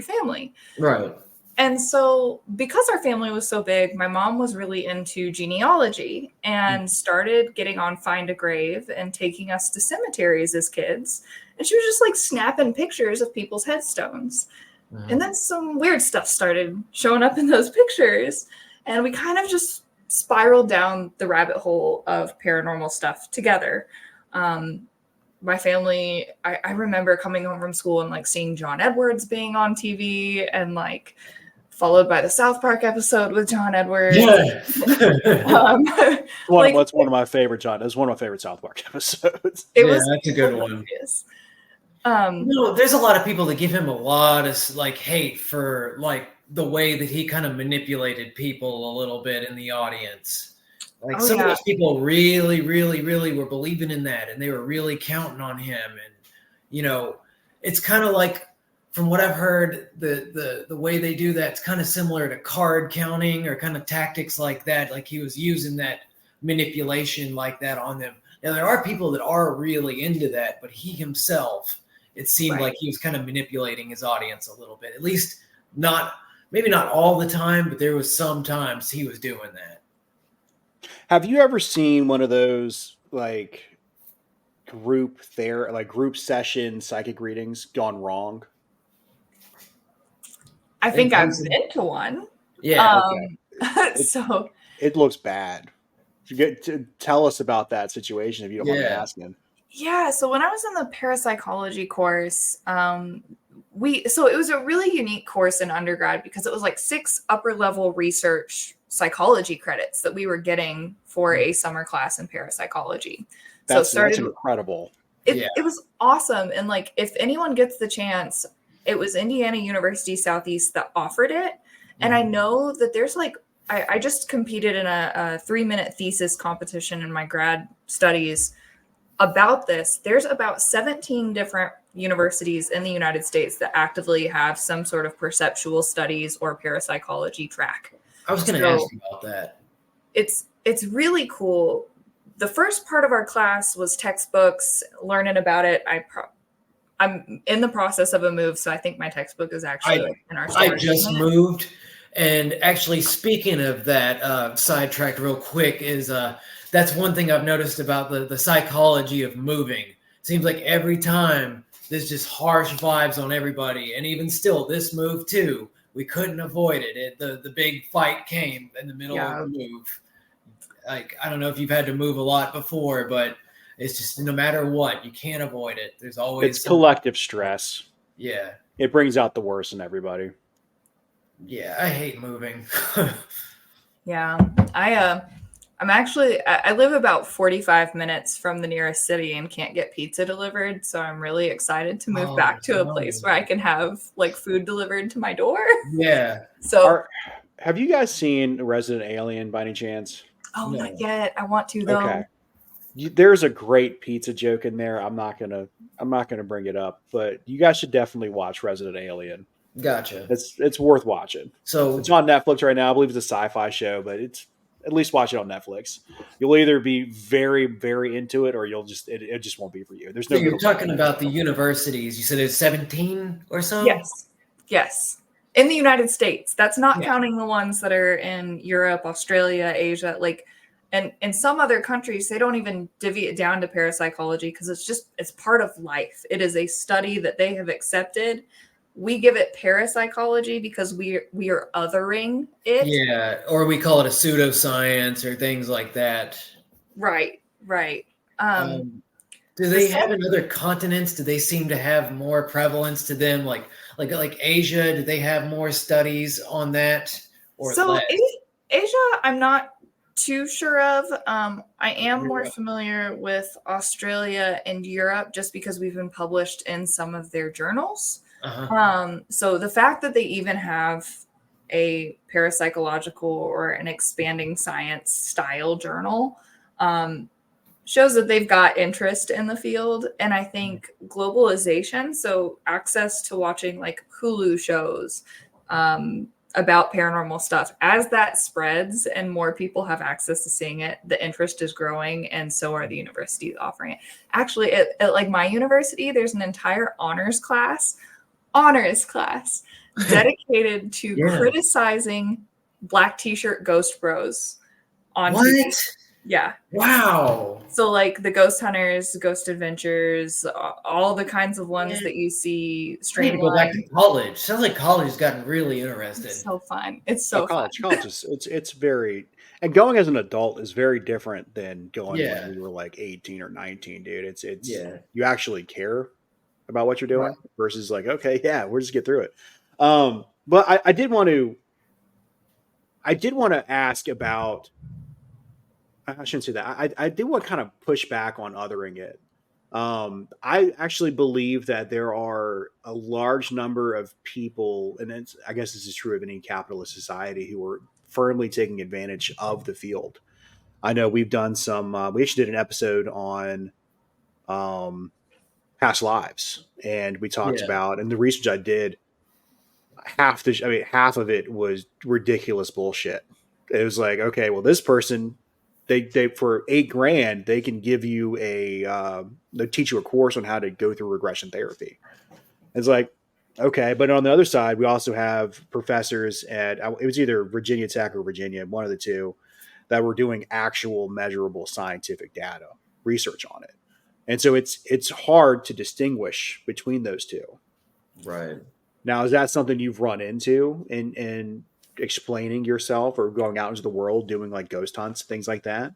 family. Right. And so because our family was so big, my mom was really into genealogy and started getting on Find a Grave and taking us to cemeteries as kids. And she was just like snapping pictures of people's headstones. And then some weird stuff started showing up in those pictures. And we kind of just spiraled down the rabbit hole of paranormal stuff together. My family, I remember coming home from school and like seeing John Edwards being on TV, and like followed by the South Park episode with John Edwards. Yeah. That's one of my favorite South Park episodes. That's a good one. There's a lot of people that give him a lot of like hate for like the way that he kind of manipulated people a little bit in the audience. Like some of those people really, really, really were believing in that, and they were really counting on him. And it's kind of like, from what I've heard, the way they do that, it's kind of similar to card counting or kind of tactics like that. Like he was using that manipulation like that on them. Now there are people that are really into that, but he himself, it seemed like he was kind of manipulating his audience a little bit. At least maybe not all the time, but there was some times he was doing that. Have you ever seen one of those like group session psychic readings gone wrong? I think I've been to one. Yeah. So it looks bad. You get to tell us about that situation if you don't mind me asking. Yeah. So when I was in the parapsychology course, so it was a really unique course in undergrad because it was like 6 upper level research psychology credits that we were getting for a summer class in parapsychology. That's incredible. It was awesome. And like, if anyone gets the chance, it was Indiana University Southeast that offered it. And I know that there's like, I just competed in a 3-minute thesis competition in my grad studies about this. There's about 17 different universities in the United States that actively have some sort of perceptual studies or parapsychology track. I was going to ask you about that. It's really cool. The first part of our class was textbooks, learning about it. I'm in the process of a move, so I think my textbook is actually in our storage. I just moved, and actually, speaking of that, sidetracked real quick, is that's one thing I've noticed about the psychology of moving. It seems like every time there's just harsh vibes on everybody, and even still, this move too, we couldn't avoid it. The big fight came in the middle of the move. Like, I don't know if you've had to move a lot before, but it's just no matter what, you can't avoid it. There's always collective stress. Yeah. It brings out the worst in everybody. Yeah, I hate moving. Yeah. I live about 45 minutes from the nearest city and can't get pizza delivered. So I'm really excited to move back to a place where I can have like food delivered to my door. Yeah. So have you guys seen Resident Alien by any chance? Oh, no. Not yet. I want to though. Okay. There's a great pizza joke in there. I'm not gonna bring it up, but you guys should definitely watch Resident Alien. Gotcha. It's worth watching. So it's on Netflix right now. I believe it's a sci-fi show, but it's at least watch it on Netflix. You'll either be very, very into it, or it just won't be for you. There's no. So you're talking about the universities. You said there's 17 or so. Yes. In the United States, that's not counting the ones that are in Europe, Australia, Asia, like, and in some other countries, they don't even divvy it down to parapsychology because it's part of life. It is a study that they have accepted. We give it parapsychology because we are othering it. Yeah, or we call it a pseudoscience or things like that. Right. Do they have in other continents? Do they seem to have more prevalence to them? Like Asia, do they have more studies on that? Or so Asia, I'm not too sure of. I am more familiar with Australia and Europe just because we've been published in some of their journals. So the fact that they even have a parapsychological or an expanding science style journal shows that they've got interest in the field. And I think globalization, so access to watching like Hulu shows, about paranormal stuff. As that spreads and more people have access to seeing it, the interest is growing, and so are the universities offering it. Actually, at like my university, there's an entire honors class dedicated to criticizing Black T-shirt ghost bros on TV. Yeah. Wow. So like the Ghost Hunters, Ghost Adventures, all the kinds of ones that you see streamlined. Go back to college. Sounds like college has gotten really interested. It's so fun. It's so fun. College is it's very, and going as an adult is very different than going when we were like 18 or 19, dude. It's you actually care about what you're doing versus like, okay, yeah, we'll just get through it. But I did want to ask about, I shouldn't say that. I do want to kind of push back on othering it. I actually believe that there are a large number of people, and I guess this is true of any capitalist society, who are firmly taking advantage of the field. I know we've done some, we actually did an episode on past lives, and we talked about, and the research I did, half of it was ridiculous bullshit. It was like, okay, well, this person, they for $8,000 they can give you they teach you a course on how to go through regression therapy. It's like, okay, but on the other side, we also have professors at, it was either Virginia Tech or Virginia, one of the two, that were doing actual measurable scientific data research on it. And so it's hard to distinguish between those two. Right. Now, is that something you've run into in explaining yourself or going out into the world doing like ghost hunts, things like that?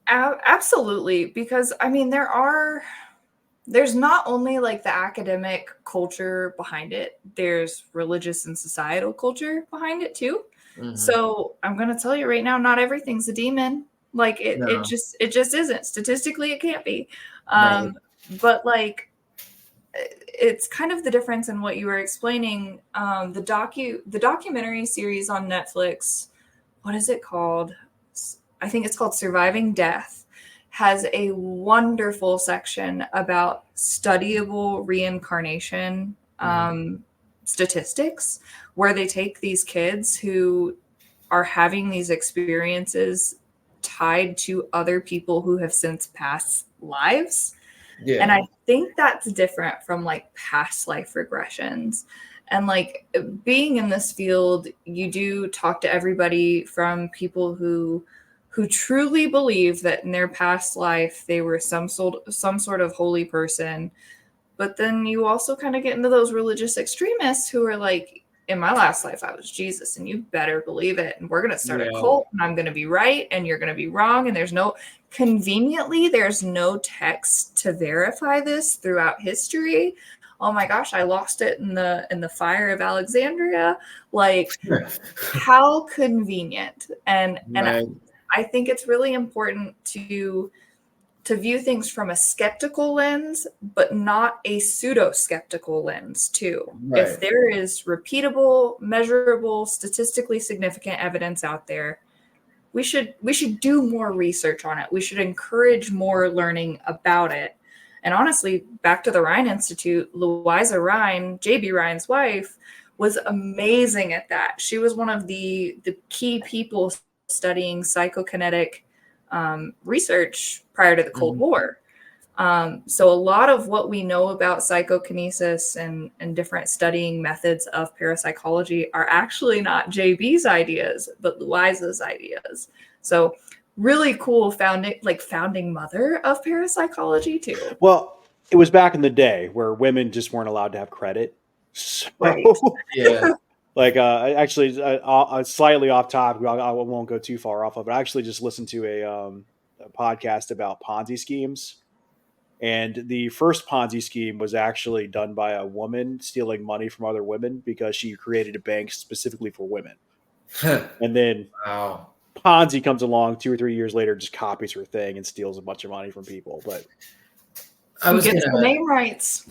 Absolutely. Because I mean, there's not only like the academic culture behind it, there's religious and societal culture behind it too. Mm-hmm. So I'm going to tell you right now, not everything's a demon. Like it just isn't. Statistically, it can't be. Right. But like, it's kind of the difference in what you were explaining. The documentary series on Netflix, what is it called? I think it's called Surviving Death, has a wonderful section about studyable reincarnation statistics, where they take these kids who are having these experiences tied to other people who have since passed lives. Yeah. And I think that's different from like past life regressions. And like being in this field, you do talk to everybody from people who truly believe that in their past life they were some sort of holy person. But then you also kind of get into those religious extremists who are like, in my last life, I was Jesus, and you better believe it. And we're going to start a cult, and I'm going to be right, and you're going to be wrong. And there's no text to verify this throughout history. Oh my gosh, I lost it in the fire of Alexandria. Like, how convenient. And I think it's really important to view things from a skeptical lens, but not a pseudo-skeptical lens too. Right. If there is repeatable, measurable, statistically significant evidence out there, we should do more research on it. We should encourage more learning about it. And honestly, back to the Rhine Institute, Louisa Rhine, J.B. Rhine's wife, was amazing at that. She was one of the key people studying psychokinetic research prior to the Cold War. So a lot of what we know about psychokinesis and different studying methods of parapsychology are actually not JB's ideas, but Louisa's ideas. So really cool founding mother of parapsychology too. Well, it was back in the day where women just weren't allowed to have credit. So, right. Yeah. Like, actually, slightly off topic, I won't go too far off of it. I actually just listened to a podcast about Ponzi schemes. And the first Ponzi scheme was actually done by a woman stealing money from other women because she created a bank specifically for women. And then Ponzi comes along 2 or 3 years later, just copies her thing and steals a bunch of money from people. But gets the name rights.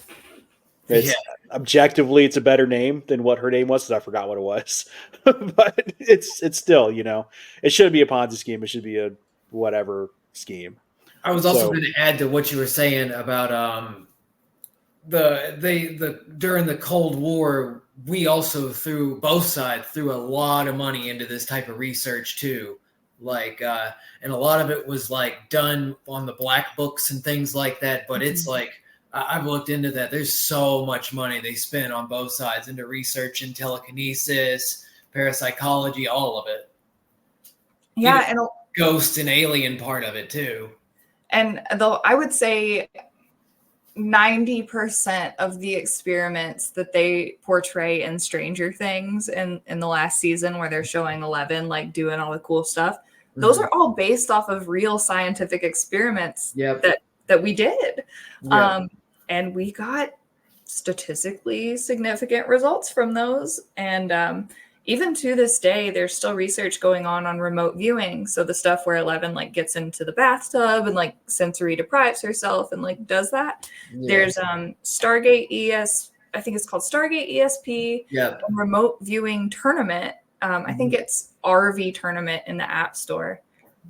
Objectively, it's a better name than what her name was, because I forgot what it was. But it's still, it shouldn't be a Ponzi scheme. It should be a whatever scheme. I was also going to add to what you were saying about the during the Cold War, we also both sides threw a lot of money into this type of research too. Like, and a lot of it was like done on the black books and things like that. But it's like, I've looked into that. There's so much money they spend on both sides into research and telekinesis, parapsychology, all of it. Yeah. Even And ghost and alien part of it too. And though I would say 90% of the experiments that they portray in Stranger Things in the last season where they're showing 11 like doing all the cool stuff, those are all based off of real scientific experiments that we did. And we got statistically significant results from those. And even to this day, there's still research going on remote viewing. So the stuff where 11 like gets into the bathtub and like sensory deprives herself and like does that. There's Stargate I think it's called Stargate ESP, remote viewing tournament. I think it's RV tournament in the App Store.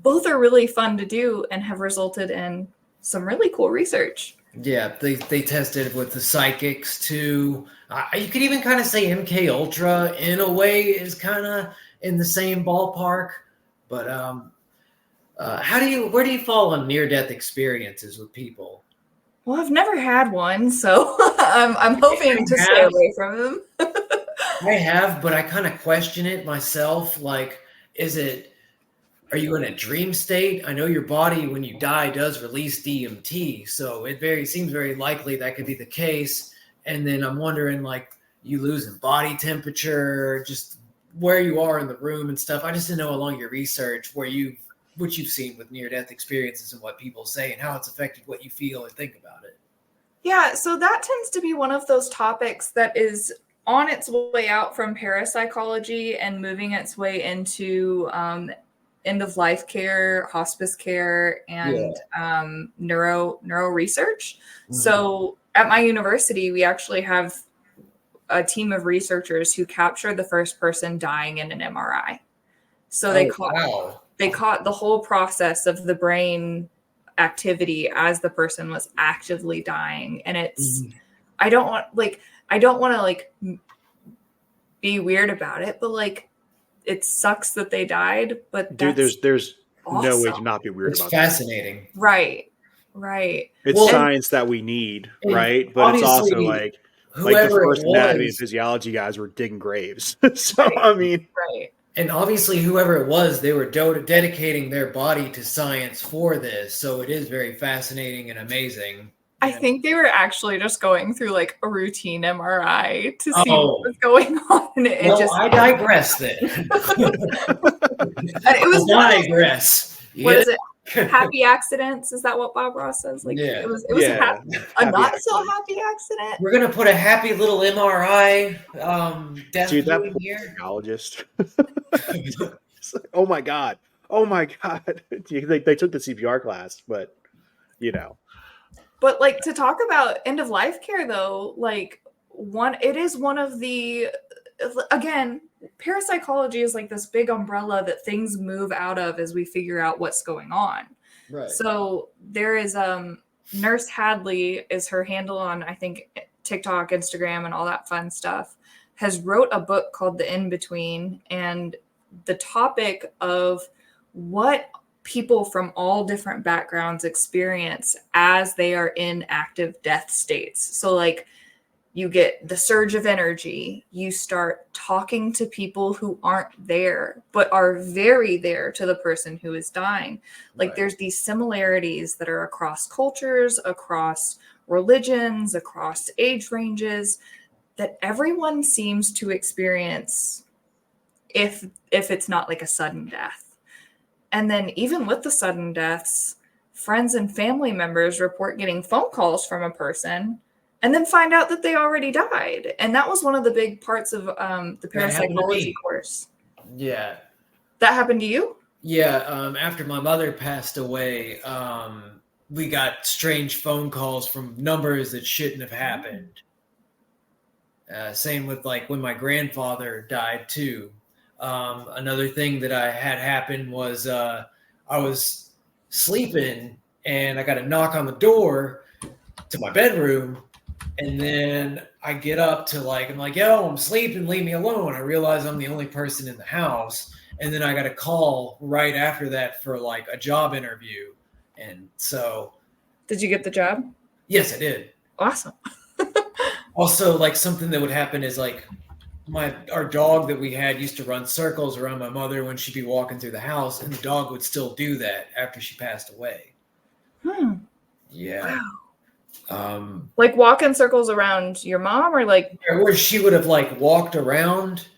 Both are really fun to do and have resulted in some really cool research. Yeah, they tested with the psychics too. You could even kind of say MK Ultra in a way is kind of in the same ballpark. But where do you fall on near-death experiences with people? Well, I've never had one, so I'm hoping to stay away from them. I have, but I kind of question it myself. Like, are you in a dream state? I know your body, when you die, does release DMT, so it seems very likely that could be the case. And then I'm wondering, like, you losing body temperature, just where you are in the room and stuff. I just didn't know along your research what you've seen with near-death experiences and what people say and how it's affected what you feel or think about it. Yeah, so that tends to be one of those topics that is on its way out from parapsychology and moving its way into end-of-life care, hospice care, and neuro research. So at my university, we actually have a team of researchers who captured the first person dying in an MRI. So they caught the whole process of the brain activity as the person was actively dying. And it's, I don't want to be weird about it, but like, it sucks that they died, but dude, there's awesome. No way to not be weird about fascinating. That. Right. It's science that we need, right? But it's also like the first anatomy and physiology guys were digging graves. So, I mean. Right. And obviously, whoever it was, they were dedicating their body to science for this. So it is very fascinating and amazing. I think they were actually just going through like a routine MRI to see what was going on. I digress then. I digress. What is it? Happy accidents? Is that what Bob Ross says? Like, it was a not so happy accident. We're gonna put a happy little MRI. Dude, that poor psychologist. Oh my god! They took the CPR class, but But like, to talk about end of life care though, like it is one of the, again, parapsychology is like this big umbrella that things move out of as we figure out what's going on. Right. So there is Nurse Hadley is her handle on, I think, TikTok, Instagram, and all that fun stuff, has wrote a book called The In-Between, and the topic of what people from all different backgrounds experience as they are in active death states. So like, you get the surge of energy, you start talking to people who aren't there, but are very there to the person who is dying. Like there's these similarities that are across cultures, across religions, across age ranges, that everyone seems to experience if it's not like a sudden death. And then even with the sudden deaths, friends and family members report getting phone calls from a person and then find out that they already died. And that was one of the big parts of the parapsychology course. Yeah. That happened to you? Yeah. After my mother passed away, we got strange phone calls from numbers that shouldn't have happened. Same with like when my grandfather died too. Another thing that I had happen was I was sleeping and I got a knock on the door to my bedroom, And then I get up to like, I'm like, yo, I'm sleeping, leave me alone. I realize I'm the only person in the house. And then I got a call right after that for like a job interview. And so. Did you get the job? Yes, I did. Awesome. Also, like something that would happen is like our dog that we had used to run circles around my mother when she'd be walking through the house, and the dog would still do that after she passed away. Yeah. Wow. Like walk in circles around your mom, or like where she would have like walked around,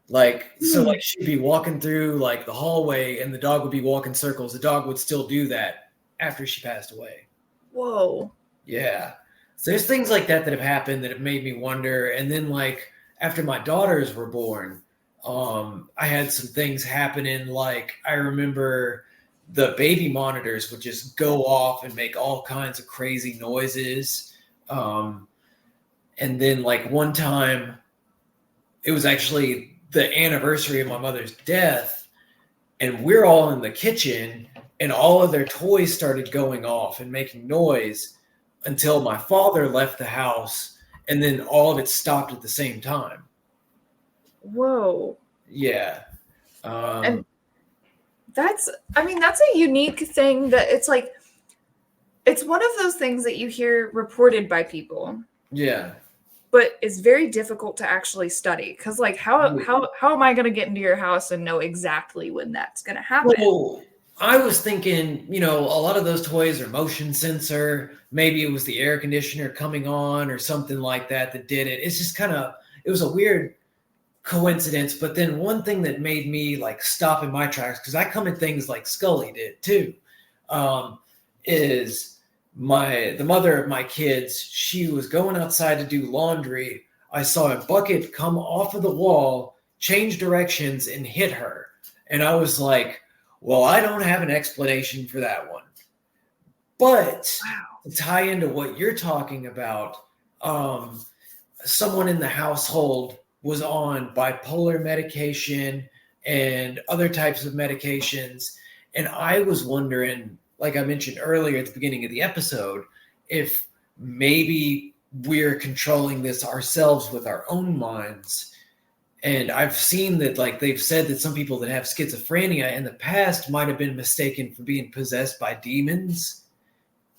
like so like she'd be walking through like the hallway and the dog would be walking circles. The dog would still do that after she passed away. Whoa. Yeah. So there's things like that have happened that have made me wonder. And then like after my daughters were born, I had some things happening. Like I remember the baby monitors would just go off and make all kinds of crazy noises. And then like one time, it was actually the anniversary of my mother's death, and we're all in the kitchen, and all of their toys started going off and making noise until my father left the house, and then all of it stopped at the same time. Whoa. Yeah. And that's a unique thing that it's like, it's one of those things that you hear reported by people. Yeah. But it's very difficult to actually study because like how am I going to get into your house and know exactly when that's going to happen? Well, I was thinking, a lot of those toys are motion sensor. Maybe it was the air conditioner coming on or something like that did it. It's just it was a weird coincidence. But then one thing that made me like stop in my tracks, because I come at things like Scully did too, is the mother of my kids. She was going outside to do laundry. I saw a bucket come off of the wall, change directions, and hit her. And I was like, well, I don't have an explanation for that one. But to tie into what you're talking about, someone in the household was on bipolar medication and other types of medications. And I was wondering, like I mentioned earlier at the beginning of the episode, if maybe we're controlling this ourselves with our own minds. And I've seen that, like they've said that some people that have schizophrenia in the past might have been mistaken for being possessed by demons.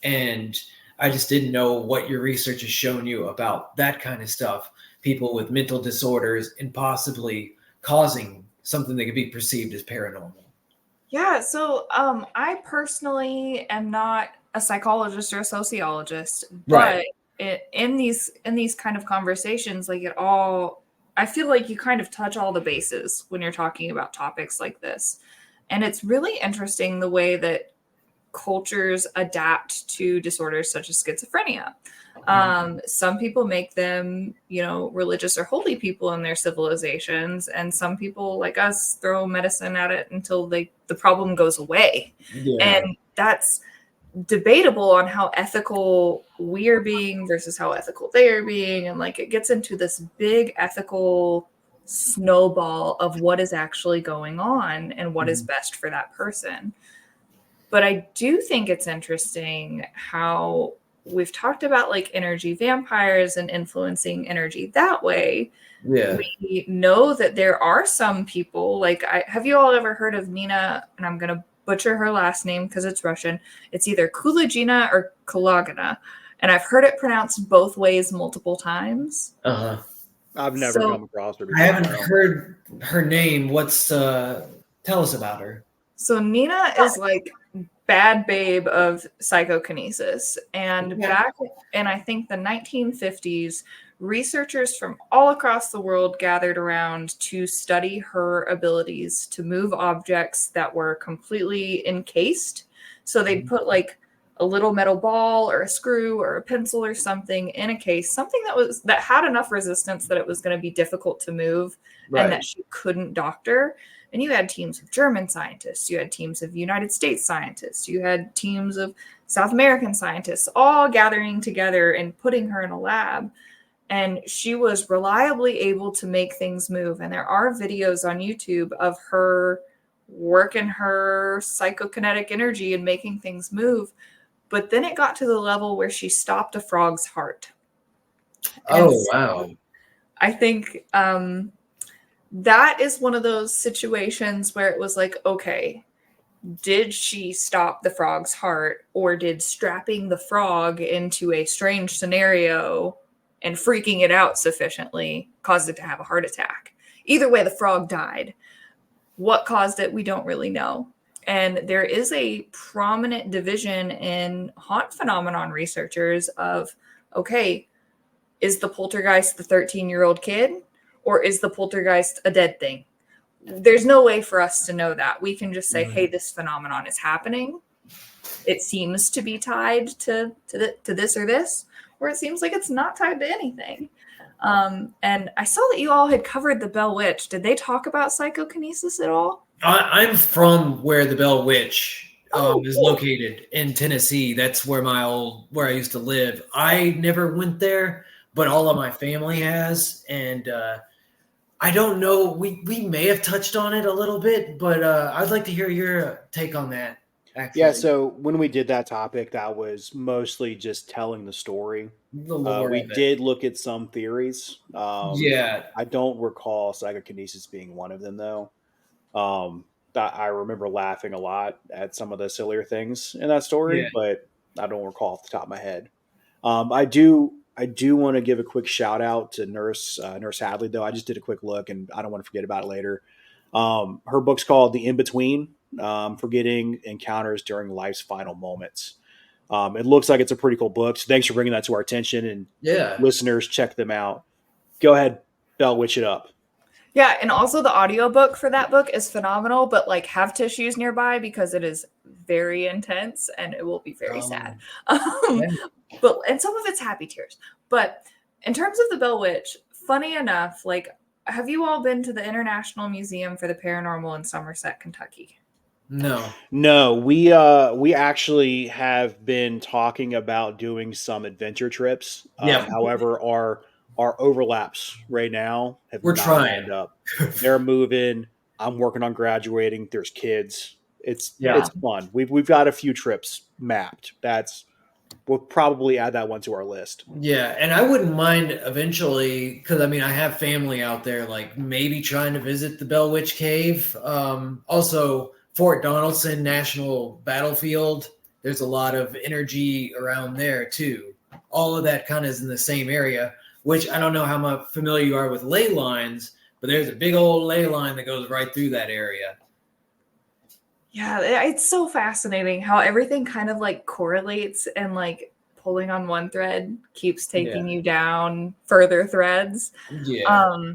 And I just didn't know what your research has shown you about that kind of stuff. People with mental disorders and possibly causing something that could be perceived as paranormal. Yeah, so I personally am not a psychologist or a sociologist, but in these kind of conversations, like I feel like you kind of touch all the bases when you're talking about topics like this. And it's really interesting the way that cultures adapt to disorders such as schizophrenia. Some people make them, religious or holy people in their civilizations, and some people like us throw medicine at it until the problem goes away. Yeah. And that's debatable on how ethical we are being versus how ethical they are being. And like it gets into this big ethical snowball of what is actually going on and what is best for that person. But I do think it's interesting how we've talked about like energy vampires and influencing energy that way. Yeah. We know that there are some people like have you all ever heard of Nina? And I'm going to butcher her last name because it's Russian. It's either Kulagina or Kulagina. And I've heard it pronounced both ways multiple times. Uh-huh. I've never come across her before. I haven't heard her name. Tell us about her. So Nina is like bad babe of psychokinesis. And back in, I think, the 1950s, researchers from all across the world gathered around to study her abilities to move objects that were completely encased. So they'd put like a little metal ball or a screw or a pencil or something in a case, something that had enough resistance that it was going to be difficult to move and that she couldn't doctor. And you had teams of German scientists, you had teams of United States scientists, you had teams of South American scientists all gathering together and putting her in a lab. And she was reliably able to make things move. And there are videos on YouTube of her working her psychokinetic energy and making things move. But then it got to the level where she stopped a frog's heart. And Oh, wow. I think that is one of those situations where it was like, okay, did she stop the frog's heart, or did strapping the frog into a strange scenario and freaking it out sufficiently cause it to have a heart attack? Either way, the frog died. What caused it, we don't really know. And there is a prominent division in haunt phenomenon researchers of, okay, is the poltergeist the 13-year-old kid, or is the poltergeist a dead thing? There's no way for us to know that. We can just say, hey, this phenomenon is happening. It seems to be tied to this or this, or it seems like it's not tied to anything. And I saw that you all had covered the Bell Witch. Did they talk about psychokinesis at all? I'm from where the Bell Witch is cool. located in Tennessee. That's where where I used to live. I never went there, but all of my family has. And I don't know. We may have touched on it a little bit, but I'd like to hear your take on that. Actually. Yeah, so when we did that topic, that was mostly just telling the story. The lore We of it. did look at some theories. Yeah. I don't recall psychokinesis being one of them, though. I remember laughing a lot at some of the sillier things in that story, Yeah. but I don't recall off the top of my head. I do want to give a quick shout out to Nurse Hadley, though. I just did a quick look, and I don't want to forget about it later. Her book's called The In Between: Forgetting Encounters During Life's Final Moments. It looks like it's a pretty cool book. So thanks for bringing that to our attention, and listeners, check them out. Go ahead, Bell, witch it up. Yeah, and also the audiobook for that book is phenomenal, but like have tissues nearby because it is very intense and it will be very sad. But and some of it's happy tears. But in terms of the Bell Witch, funny enough, like, have you all been to the International Museum for the Paranormal in Somerset, Kentucky? No, we actually have been talking about doing some adventure trips. However, our overlaps right now have We're not trying lined up. They're moving. I'm working on graduating. There's kids. It's fun. We've got a few trips mapped. We'll probably add that one to our list. Yeah, and I wouldn't mind eventually, because I mean I have family out there, like maybe trying to visit the Bell Witch Cave. Also, Fort Donaldson National Battlefield. There's a lot of energy around there too. All of that kind of is in the same area. Which I don't know how much familiar you are with ley lines, but there's a big old ley line that goes right through that area. Yeah, it's so fascinating how everything kind of like correlates, and like pulling on one thread keeps taking you down further threads. Yeah.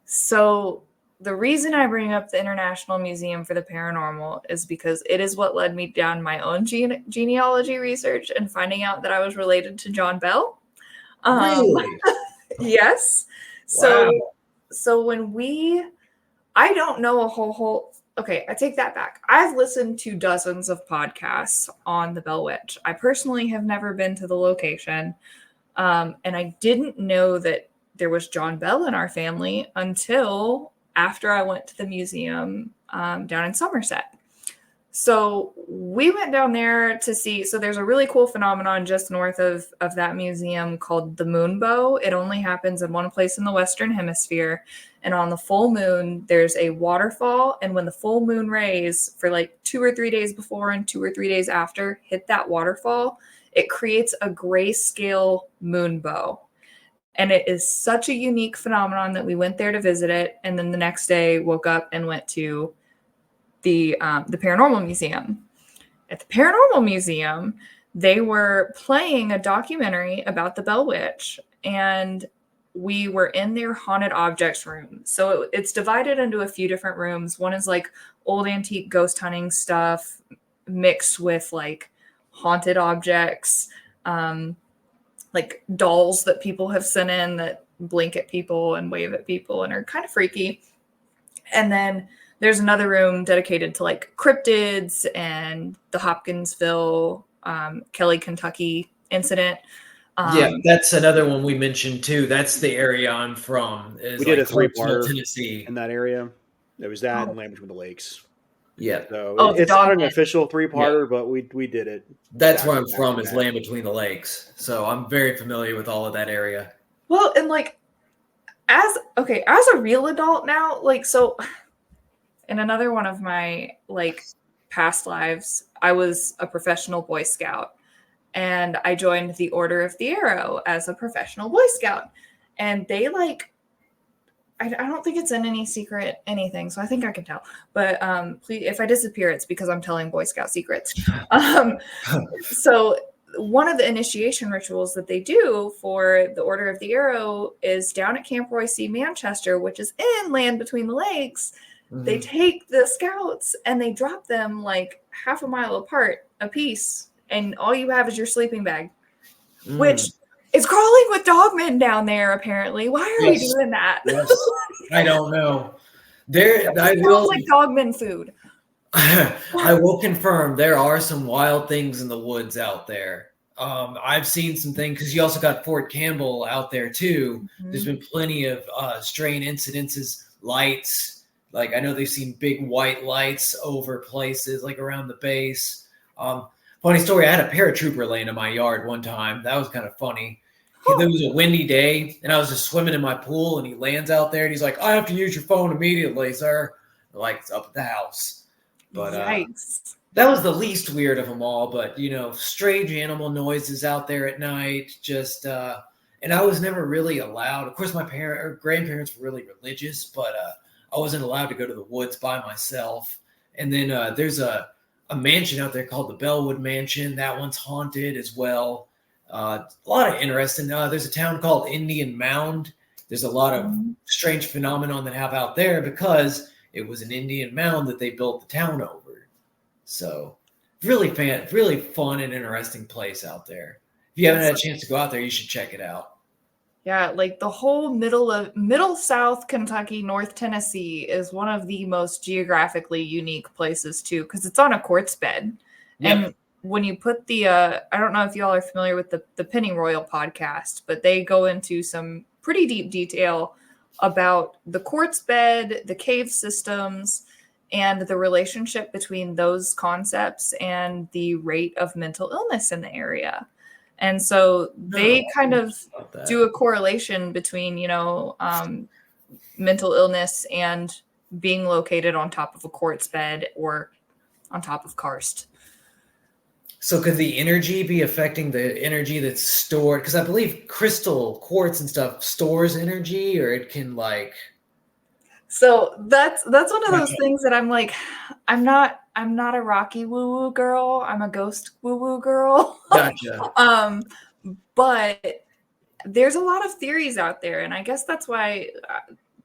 So the reason I bring up the International Museum for the Paranormal is because it is what led me down my own genealogy research and finding out that I was related to John Bell. Really? Yes. Wow. So when I don't know a whole. Okay, I take that back. I've listened to dozens of podcasts on the Bell Witch. I personally have never been to the location, and I didn't know that there was John Bell in our family until after I went to the museum down in Somerset. So we went down there to see. So there's a really cool phenomenon just north of that museum called the moonbow. It only happens in one place in the Western Hemisphere. And on the full moon, there's a waterfall. And when the full moon rays for like 2 or 3 days before and 2 or 3 days after hit that waterfall, it creates a grayscale moonbow. And it is such a unique phenomenon that we went there to visit it. And then the next day woke up and went to the Paranormal Museum. At the Paranormal Museum, they were playing a documentary about the Bell Witch, and we were in their haunted objects room. So it's divided into a few different rooms. One is like old antique ghost hunting stuff mixed with like haunted objects, like dolls that people have sent in that blink at people and wave at people and are kind of freaky. And then there's another room dedicated to like cryptids and the Hopkinsville, Kelly, Kentucky incident. That's another one we mentioned too. That's the area I'm from. We did a 3-parter Tennessee in that area. There was that and Land Between the Lakes. Yeah. So it's not an official 3-parter, but we did it. That's where I'm from, is Land Between the Lakes. So I'm very familiar with all of that area. Well, and like, as a real adult now, like, so in another one of my like past lives, I was a professional Boy Scout, and I joined the Order of the Arrow as a professional Boy Scout. And they like, I don't think it's in any secret anything, so I think I can tell. But please, if I disappear, it's because I'm telling Boy Scout secrets. So one of the initiation rituals that they do for the Order of the Arrow is down at Camp Roy C. Manchester, which is in Land Between the Lakes. Mm-hmm. They take the scouts and they drop them like half a mile apart a piece, and all you have is your sleeping bag, which is crawling with dogmen down there, apparently. Why are you doing that? Yes. I don't know. Sounds like dogmen food. I will confirm there are some wild things in the woods out there. I've seen some things because you also got Fort Campbell out there too. Mm-hmm. There's been plenty of strange incidences, lights. Like I know they've seen big white lights over places like around the base. Funny story, I had a paratrooper laying in my yard one time. That was kind of funny. There was a windy day, and I was just swimming in my pool, and he lands out there, and he's like, I have to use your phone immediately, sir. Like, it's up at the house. But that was the least weird of them all. But, strange animal noises out there at night. Just, and I was never really allowed. Of course, my grandparents were really religious, but I wasn't allowed to go to the woods by myself. And then there's a mansion out there called the Bellwood Mansion. That one's haunted as well. A lot of interesting. There's a town called Indian Mound. There's a lot of strange phenomenon that have out there because it was an Indian mound that they built the town over. So really fun and interesting place out there. If you haven't had a chance to go out there, you should check it out. Yeah, like the whole middle South Kentucky, North Tennessee is one of the most geographically unique places too, because it's on a quartz bed. Yep. And when you put the, I don't know if y'all are familiar with the Pennyroyal podcast, but they go into some pretty deep detail about the quartz bed, the cave systems, and the relationship between those concepts and the rate of mental illness in the area. And so they kind of do a correlation between, mental illness and being located on top of a quartz bed or on top of karst. So could the energy be affecting the energy that's stored? Because I believe crystal quartz and stuff stores energy, or it can like. So that's one of those things that I'm like, I'm not a Rocky woo-woo girl. I'm a ghost woo-woo girl. Gotcha. But there's a lot of theories out there, and I guess that's why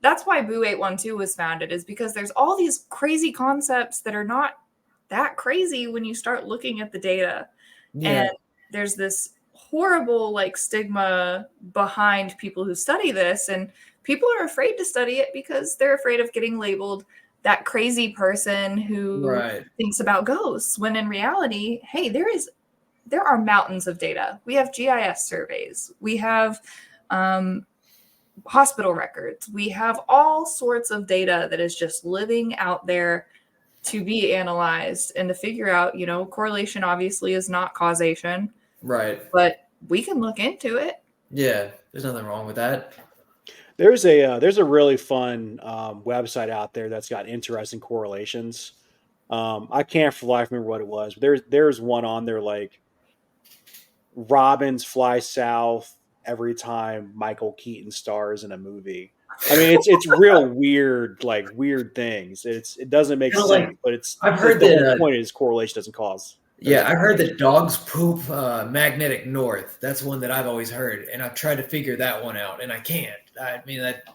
Boo812 was founded, is because there's all these crazy concepts that are not that crazy when you start looking at the data. Yeah. And there's this horrible like stigma behind people who study this, and people are afraid to study it because they're afraid of getting labeled that crazy person who thinks about ghosts, when in reality, hey, there are mountains of data. We have GIS surveys. We have hospital records. We have all sorts of data that is just living out there to be analyzed and to figure out, correlation obviously is not causation. Right. But we can look into it. Yeah, there's nothing wrong with that. There's a really fun website out there that's got interesting correlations. I can't for life remember what it was, but there's one on there like robins fly south every time Michael Keaton stars in a movie. I mean, it's real weird, like weird things. It doesn't make sense, but I've heard the whole point is correlation doesn't cause. Yeah, I've heard that dogs poop magnetic north. That's one that I've always heard, and I've tried to figure that one out, and I can't. I mean, that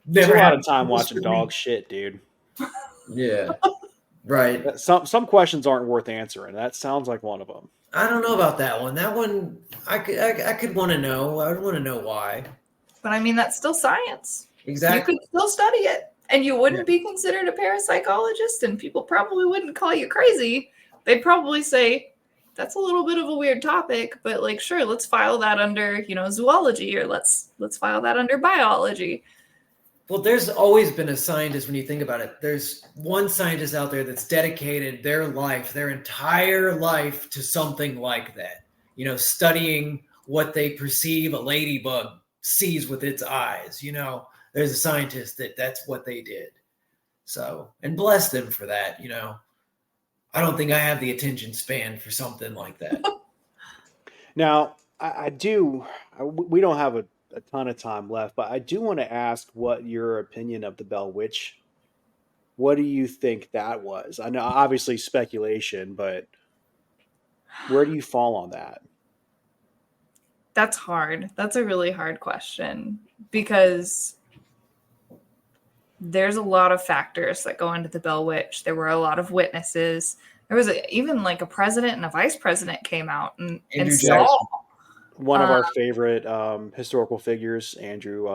never had a lot of time watching dog shit, dude. Yeah, right. Some questions aren't worth answering. That sounds like one of them. I don't know about that one. That one, I could want to know. I would want to know why. But I mean, that's still science. Exactly. You could still study it, and you wouldn't be considered a parapsychologist, and people probably wouldn't call you crazy. They'd probably say, that's a little bit of a weird topic, but like, sure, let's file that under, zoology, or let's file that under biology. Well, there's always been a scientist when you think about it. There's one scientist out there that's dedicated their entire life to something like that. Studying what they perceive a ladybug sees with its eyes. You know, there's a scientist that's what they did. So, and bless them for that. You know, I don't think I have the attention span for something like that. Now, we don't have a ton of time left, but I do want to ask what your opinion of the Bell Witch. What do you think that was? I know, obviously, speculation, but where do you fall on that? That's hard. That's a really hard question because there's a lot of factors that go into the Bell Witch. There were a lot of witnesses. There was even like a president and a vice president came out and saw. One of our favorite historical figures, Andrew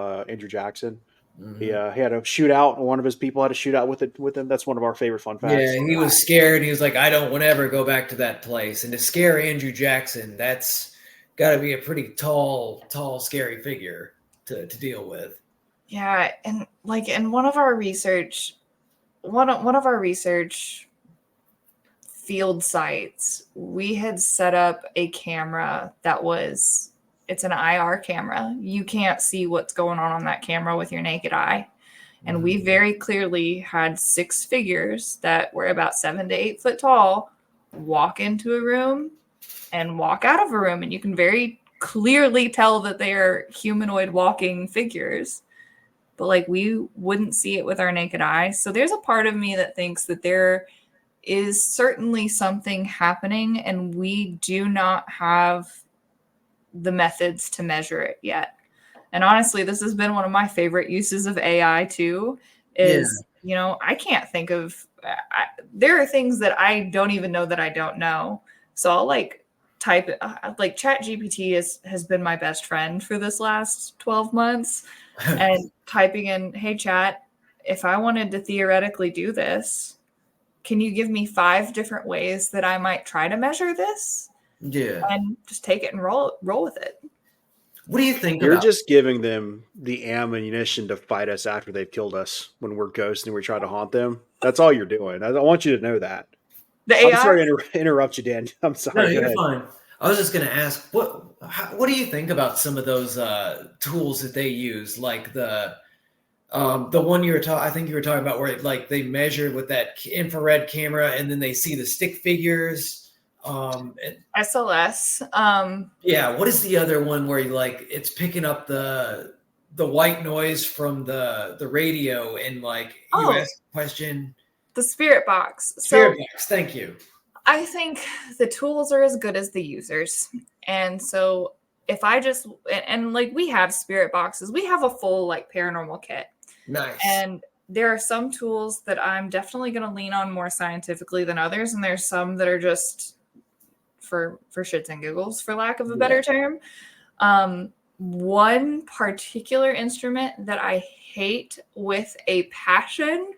Jackson. Mm-hmm. He had a shootout, and one of his people had a shootout with him. That's one of our favorite fun facts. Yeah, he was scared. He was like, I don't want to ever go back to that place. And to scare Andrew Jackson, that's got to be a pretty tall, scary figure to deal with. Yeah, and like in one of our research field sites, we had set up a camera it's an IR camera. You can't see what's going on that camera with your naked eye. And we very clearly had 6 figures that were about 7 to 8 foot tall walk into a room and walk out of a room. And you can very clearly tell that they are humanoid walking figures. But like we wouldn't see it with our naked eye. So there's a part of me that thinks that there is certainly something happening and we do not have the methods to measure it yet. And honestly, this has been one of my favorite uses of AI too, you know, I can't think of, there are things that I don't even know that I don't know. So I'll like type it, like ChatGPT has been my best friend for this last 12 months. And typing in, hey, chat, if I wanted to theoretically do this, can you give me 5 different ways that I might try to measure this? Yeah. And just take it and roll with it. What do you think? You're just giving them the ammunition to fight us after they've killed us when we're ghosts and we try to haunt them. That's all you're doing. I want you to know that. The AI? I'm sorry to interrupt you, Dan. I'm sorry. No, you're fine. I was just going to ask, what do you think about some of those tools that they use, like the one I think you were talking about, where like they measure with that infrared camera, and then they see the stick figures. SLS. Yeah. What is the other one where you like it's picking up the white noise from the radio, and like you ask a question? The spirit box. Spirit box. Thank you. I think the tools are as good as the users. And so if I just, and like we have spirit boxes, we have a full like paranormal kit. Nice. And there are some tools that I'm definitely going to lean on more scientifically than others. And there's some that are just for shits and giggles, for lack of a better term. One particular instrument that I hate with a passion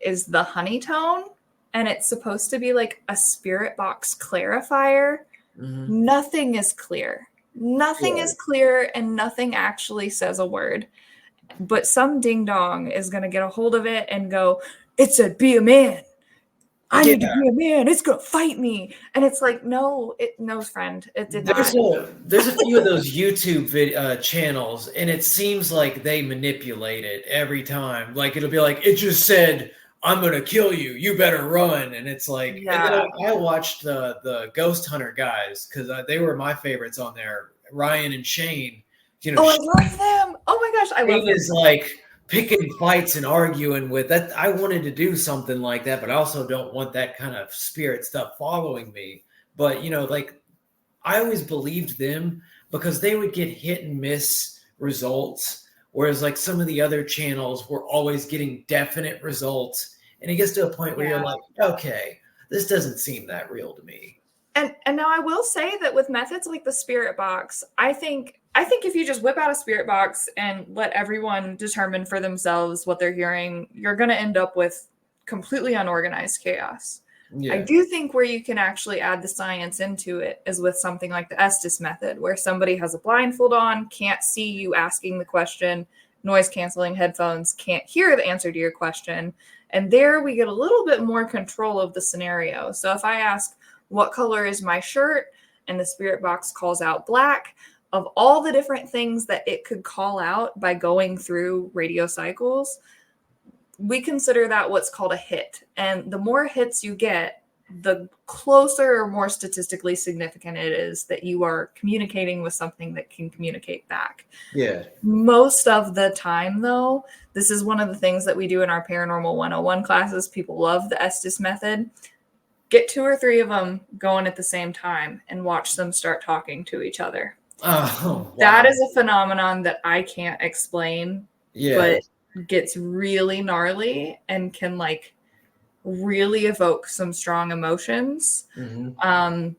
is the honeytone. And it's supposed to be like a spirit box clarifier. Mm-hmm. Nothing is clear. Nothing is clear, and nothing actually says a word. But some ding dong is going to get a hold of it and go, it said, be a man. I need to be a man. It's going to fight me. And it's like, no, friend. It did not. There's a few of those YouTube channels, and it seems like they manipulate it every time. Like it'll be like, it just said, I'm going to kill you. You better run. And it's like, and then I watched the Ghost Hunter guys because they were my favorites on there. Ryan and Shane. You know, I love them. Oh my gosh, I love them. Is like picking fights and arguing with that. I wanted to do something like that, but I also don't want that kind of spirit stuff following me. But, you know, like I always believed them because they would get hit and miss results. Whereas like some of the other channels were always getting definite results. And it gets to a point where you're like, okay, this doesn't seem that real to me. And now I will say that with methods like the spirit box, I think if you just whip out a spirit box and let everyone determine for themselves what they're hearing, you're going to end up with completely unorganized chaos. Yeah. I do think where you can actually add the science into it is with something like the Estes method, where somebody has a blindfold on, can't see you asking the question, noise canceling headphones, can't hear the answer to your question. And there we get a little bit more control of the scenario. So if I ask, what color is my shirt? And the spirit box calls out black. of all the different things that it could call out by going through radio cycles, we consider that what's called a hit. And the more hits you get, the closer or more statistically significant it is that you are communicating with something that can communicate back. Yeah. Most of the time, though, this is one of the things that we do in our Paranormal 101 classes. People love the Estes method. Get 2 or 3 of them going at the same time and watch them start talking to each other. Oh, wow. That is a phenomenon that I can't explain, Yeah. but gets really gnarly and can like really evoke some strong emotions. Mm-hmm.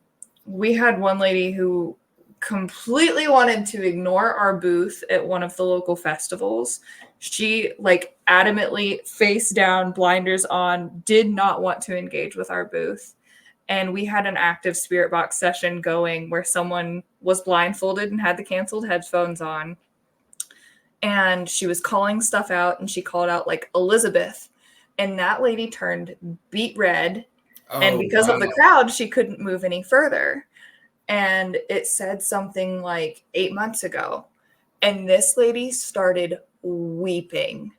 We had one lady who completely wanted to ignore our booth at one of the local festivals. She like adamantly, face down, blinders on, did not want to engage with our booth. And we had an active spirit box session going where someone was blindfolded and had the canceled headphones on. And she was calling stuff out, and she called out like Elizabeth. And that lady turned beet red. And because of the crowd, she couldn't move any further. And it said something like 8 months ago. And this lady started weeping.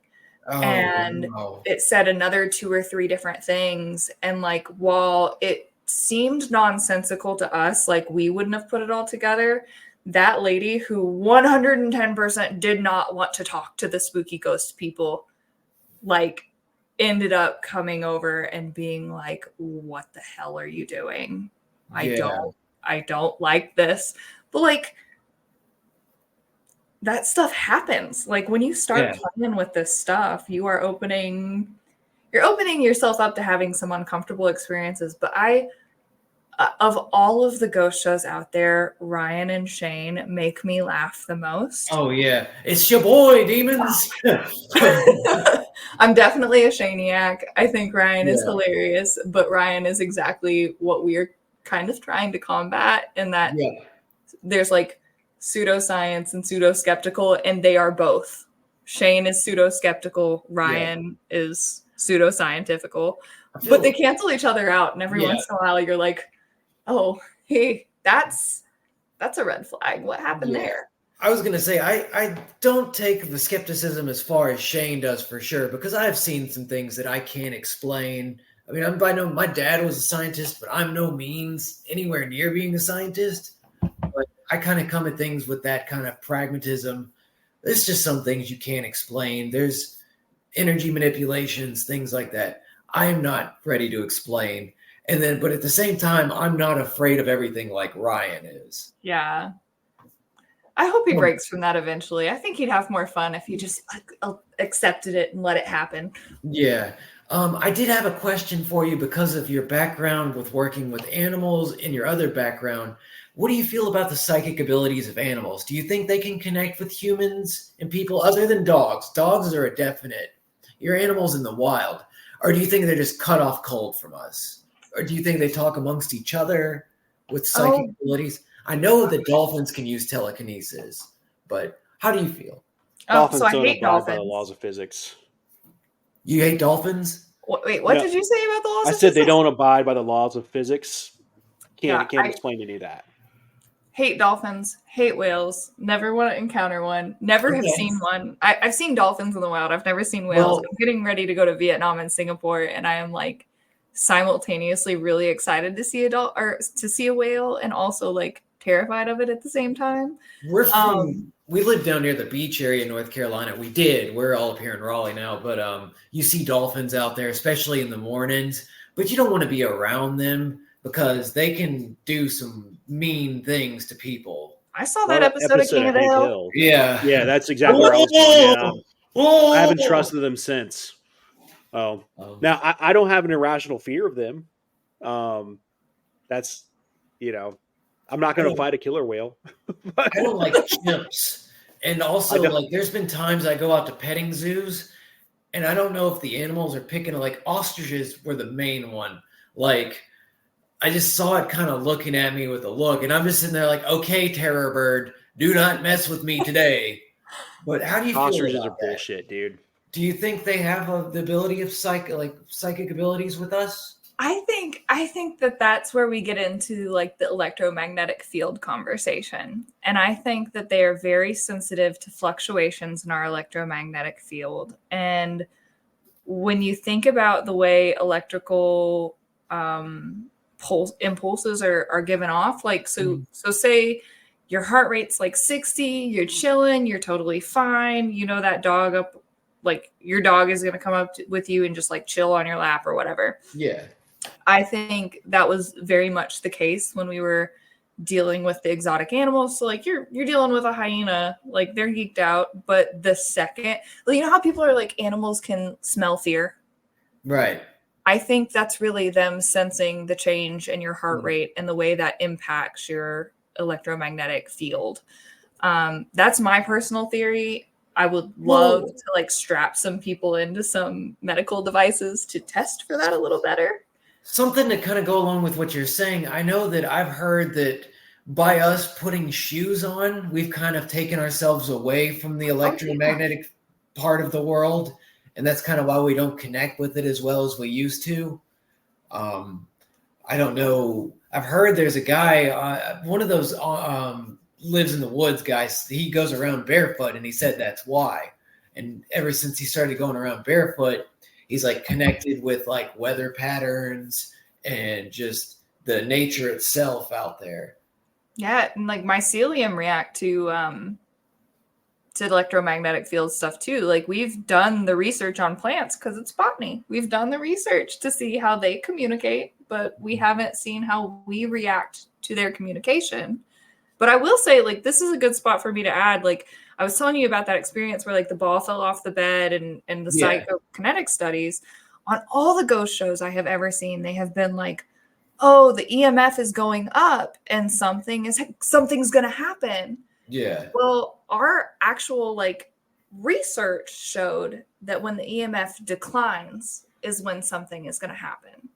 And it said another 2 or 3 different things. And like, while it seemed nonsensical to us, like we wouldn't have put it all together, that lady who 110% did not want to talk to the spooky ghost people, like ended up coming over and being like, what the hell are you doing? I don't like this. But like, that stuff happens. Like when you start playing with this stuff, you're opening yourself up to having some uncomfortable experiences. But of all of the ghost shows out there, Ryan and Shane make me laugh the most. Oh yeah, it's your boy, Demons. I'm definitely a Shaniac. I think Ryan is hilarious, but Ryan is exactly what we're kind of trying to combat, in that there's like pseudoscience and pseudo-skeptical, and they are both. Shane is pseudo-skeptical, Ryan is pseudo-scientifical, but they cancel each other out, and every once in a while you're like, oh, hey, that's a red flag. What happened there? I was going to say, I don't take the skepticism as far as Shane does, for sure, because I've seen some things that I can't explain. I mean, my dad was a scientist, but I'm no means anywhere near being a scientist. But I kind of come at things with that kind of pragmatism. There's just some things you can't explain. There's energy manipulations, things like that. I'm not ready to explain. But at the same time, I'm not afraid of everything like Ryan is. Yeah. I hope he breaks from that eventually. I think he'd have more fun if he just accepted it and let it happen. Yeah. I did have a question for you because of your background with working with animals and your other background. What do you feel about the psychic abilities of animals? Do you think they can connect with humans and people other than dogs? Dogs are a definite. Your animals in the wild. Or do you think they're just cut off cold from us? Or do you think they talk amongst each other with psychic abilities? I know that dolphins can use telekinesis, but how do you feel? Dolphins so I don't hate abide by dolphins. the laws of physics. You hate dolphins? Wait, what did you say about the laws I of said physics? they don't abide by the laws of physics. Can't I explain any of that. Hate dolphins, hate whales, never want to encounter one, never have seen one. I've seen dolphins in the wild. I've never seen whales. I'm getting ready to go to Vietnam and Singapore, and I am like simultaneously really excited to see a whale, and also like terrified of it at the same time. We live down near the beach area in North Carolina. We're all up here in Raleigh now, but you see dolphins out there, especially in the mornings, but you don't want to be around them because they can do some mean things to people. I saw that episode of King of the Hill. Yeah, that's exactly where I was going. Yeah. I haven't trusted them since. Now I don't have an irrational fear of them. That's, I'm not going to fight a killer whale. I don't like chimps. And also, like, there's been times I go out to petting zoos, and I don't know if the animals are picking, like, ostriches were the main one. Like, I just saw it kind of looking at me with a look, and I'm just sitting there like, okay, terror bird, do not mess with me today. But how do you feel ostriches about are bullshit, dude. Do you think they have the ability of psychic abilities with us? I think that that's where we get into like the electromagnetic field conversation. And I think that they are very sensitive to fluctuations in our electromagnetic field. And when you think about the way electrical impulses are given off, like so say your heart rate's like 60, you're chilling, you're totally fine, you know that dog up, like your dog is going to come up with you and just like chill on your lap or whatever. Yeah. I think that was very much the case when we were dealing with the exotic animals. So like you're dealing with a hyena, like they're geeked out, but the second, you know how people are like animals can smell fear? Right. I think that's really them sensing the change in your heart rate and the way that impacts your electromagnetic field. That's my personal theory. I would love to like strap some people into some medical devices to test for that a little better. Something to kind of go along with what you're saying. I know that I've heard that by us putting shoes on, we've kind of taken ourselves away from the electromagnetic part of the world. And that's kind of why we don't connect with it as well as we used to. I don't know. I've heard there's a guy, one of those lives in the woods guys. He goes around barefoot, and he said that's why. And ever since he started going around barefoot, he's like connected with like weather patterns and just the nature itself out there. Yeah, and like mycelium react to electromagnetic field stuff too. Like we've done the research on plants because it's botany. We've done the research to see how they communicate, but we haven't seen how we react to their communication. But I will say, like, this is a good spot for me to add. Like, I was telling you about that experience where like the ball fell off the bed and the psychokinetic studies. On all the ghost shows I have ever seen, they have been like, oh, the EMF is going up and something's going to happen. Yeah. Well, our actual like research showed that when the EMF declines is when something is going to happen.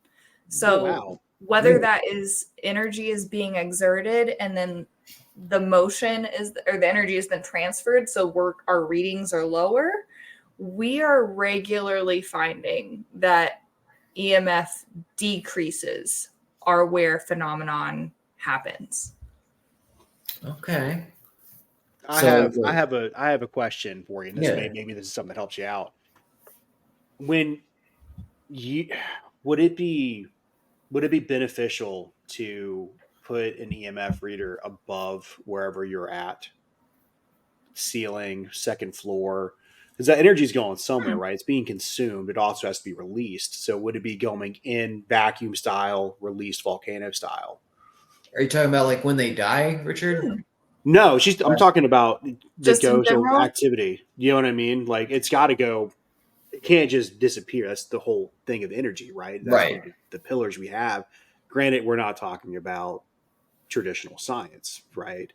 So whether that is energy is being exerted and then the motion is, or the energy has been transferred, so our readings are lower, we are regularly finding that EMF decreases are where phenomenon happens. Okay. I have a question for you. And this maybe this is something that helps you out. Would it be beneficial to put an EMF reader above wherever you're at, ceiling, second floor, because that energy is going somewhere, right? It's being consumed. It also has to be released. So would it be going in vacuum style, released volcano style? Are you talking about like when they die, Richard? No, I'm talking about the ghost activity. You know what I mean? Like it's got to go. It can't just disappear. That's the whole thing of energy, right? That's right. The pillars we have. Granted, we're not talking about traditional science, right?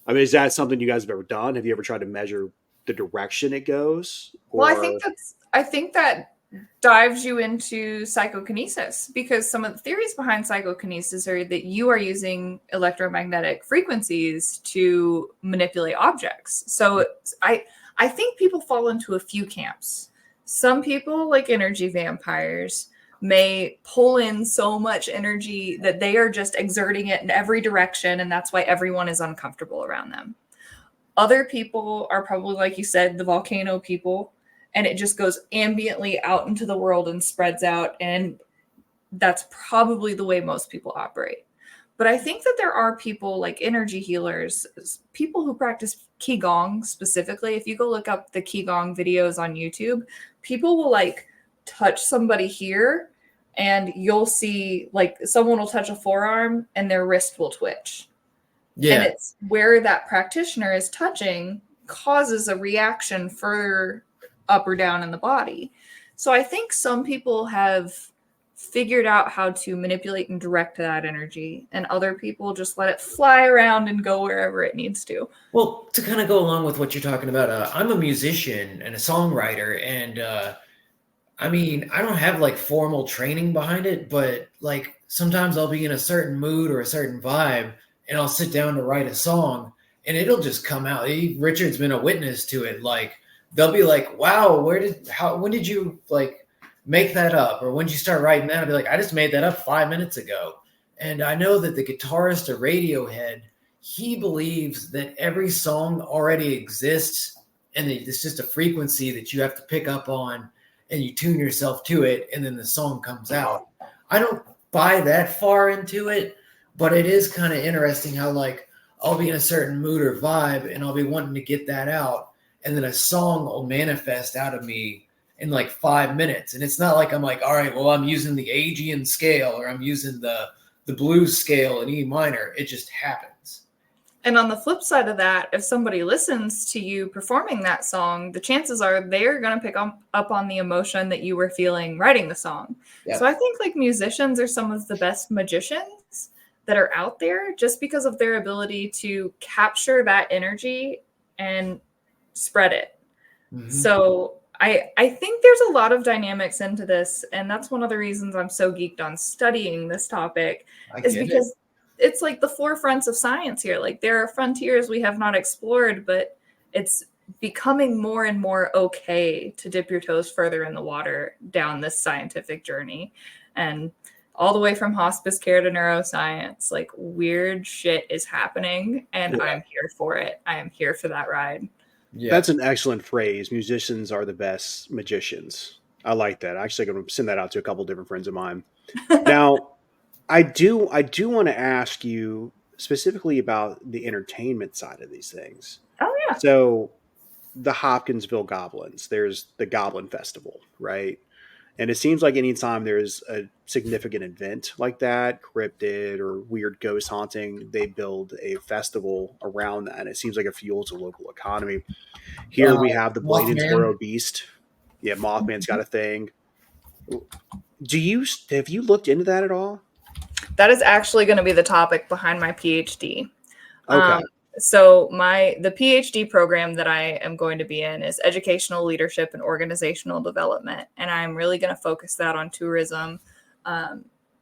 I mean, is that something you guys have ever done? Have you ever tried to measure the direction it goes? Well, I think that dives you into psychokinesis, because some of the theories behind psychokinesis are that you are using electromagnetic frequencies to manipulate objects. So I think people fall into a few camps. Some people, like energy vampires, may pull in so much energy that they are just exerting it in every direction, and that's why everyone is uncomfortable around them. Other people are probably, like you said, the volcano people, and it just goes ambiently out into the world and spreads out, and that's probably the way most people operate. But I think that there are people like energy healers, people who practice Qigong specifically. If you go look up the Qigong videos on YouTube, people will like touch somebody here and you'll see like someone will touch a forearm and their wrist will twitch. Yeah. And it's where that practitioner is touching causes a reaction further up or down in the body. So I think some people have figured out how to manipulate and direct that energy, and other people just let it fly around and go wherever it needs to. Well, to kind of go along with what you're talking about, I'm a musician and a songwriter, and I mean, I don't have like formal training behind it, but like sometimes I'll be in a certain mood or a certain vibe, and I'll sit down to write a song, and it'll just come out. Richard's been a witness to it. Like they'll be like, "Wow, when did you like make that up? Or when did you start writing that? I'll be like, I just made that up 5 minutes ago. And I know that the guitarist of Radiohead, he believes that every song already exists and it's just a frequency that you have to pick up on and you tune yourself to it and then the song comes out. I don't buy that far into it, but it is kind of interesting how like I'll be in a certain mood or vibe and I'll be wanting to get that out and then a song will manifest out of me in like 5 minutes. And it's not like I'm like, all right, well, I'm using the Aegean scale or I'm using the blues scale in E minor. It just happens. And on the flip side of that, if somebody listens to you performing that song, the chances are they're going to pick up on the emotion that you were feeling writing the song. Yep. So I think like musicians are some of the best magicians that are out there just because of their ability to capture that energy and spread it. Mm-hmm. So I think there's a lot of dynamics into this. And that's one of the reasons I'm so geeked on studying this topic is because it's like the forefronts of science here. Like there are frontiers we have not explored, but it's becoming more and more okay to dip your toes further in the water down this scientific journey. And all the way from hospice care to neuroscience, like weird shit is happening and I'm here for it. I am here for that ride. Yeah. That's an excellent phrase. Musicians are the best magicians. I like that. Actually, I'm going to send that out to a couple different friends of mine. Now, I do want to ask you specifically about the entertainment side of these things. Oh, yeah. So the Hopkinsville Goblins, there's the Goblin Festival, right? And it seems like anytime there's a significant event like that, cryptid or weird ghost haunting, they build a festival around that. And it seems like it fuels the local economy. Here we have the Bladensboro Beast. Yeah, Mothman's got a thing. Have you looked into that at all? That is actually going to be the topic behind my PhD. Okay. So the PhD program that I am going to be in is educational leadership and organizational development. And I'm really going to focus that on tourism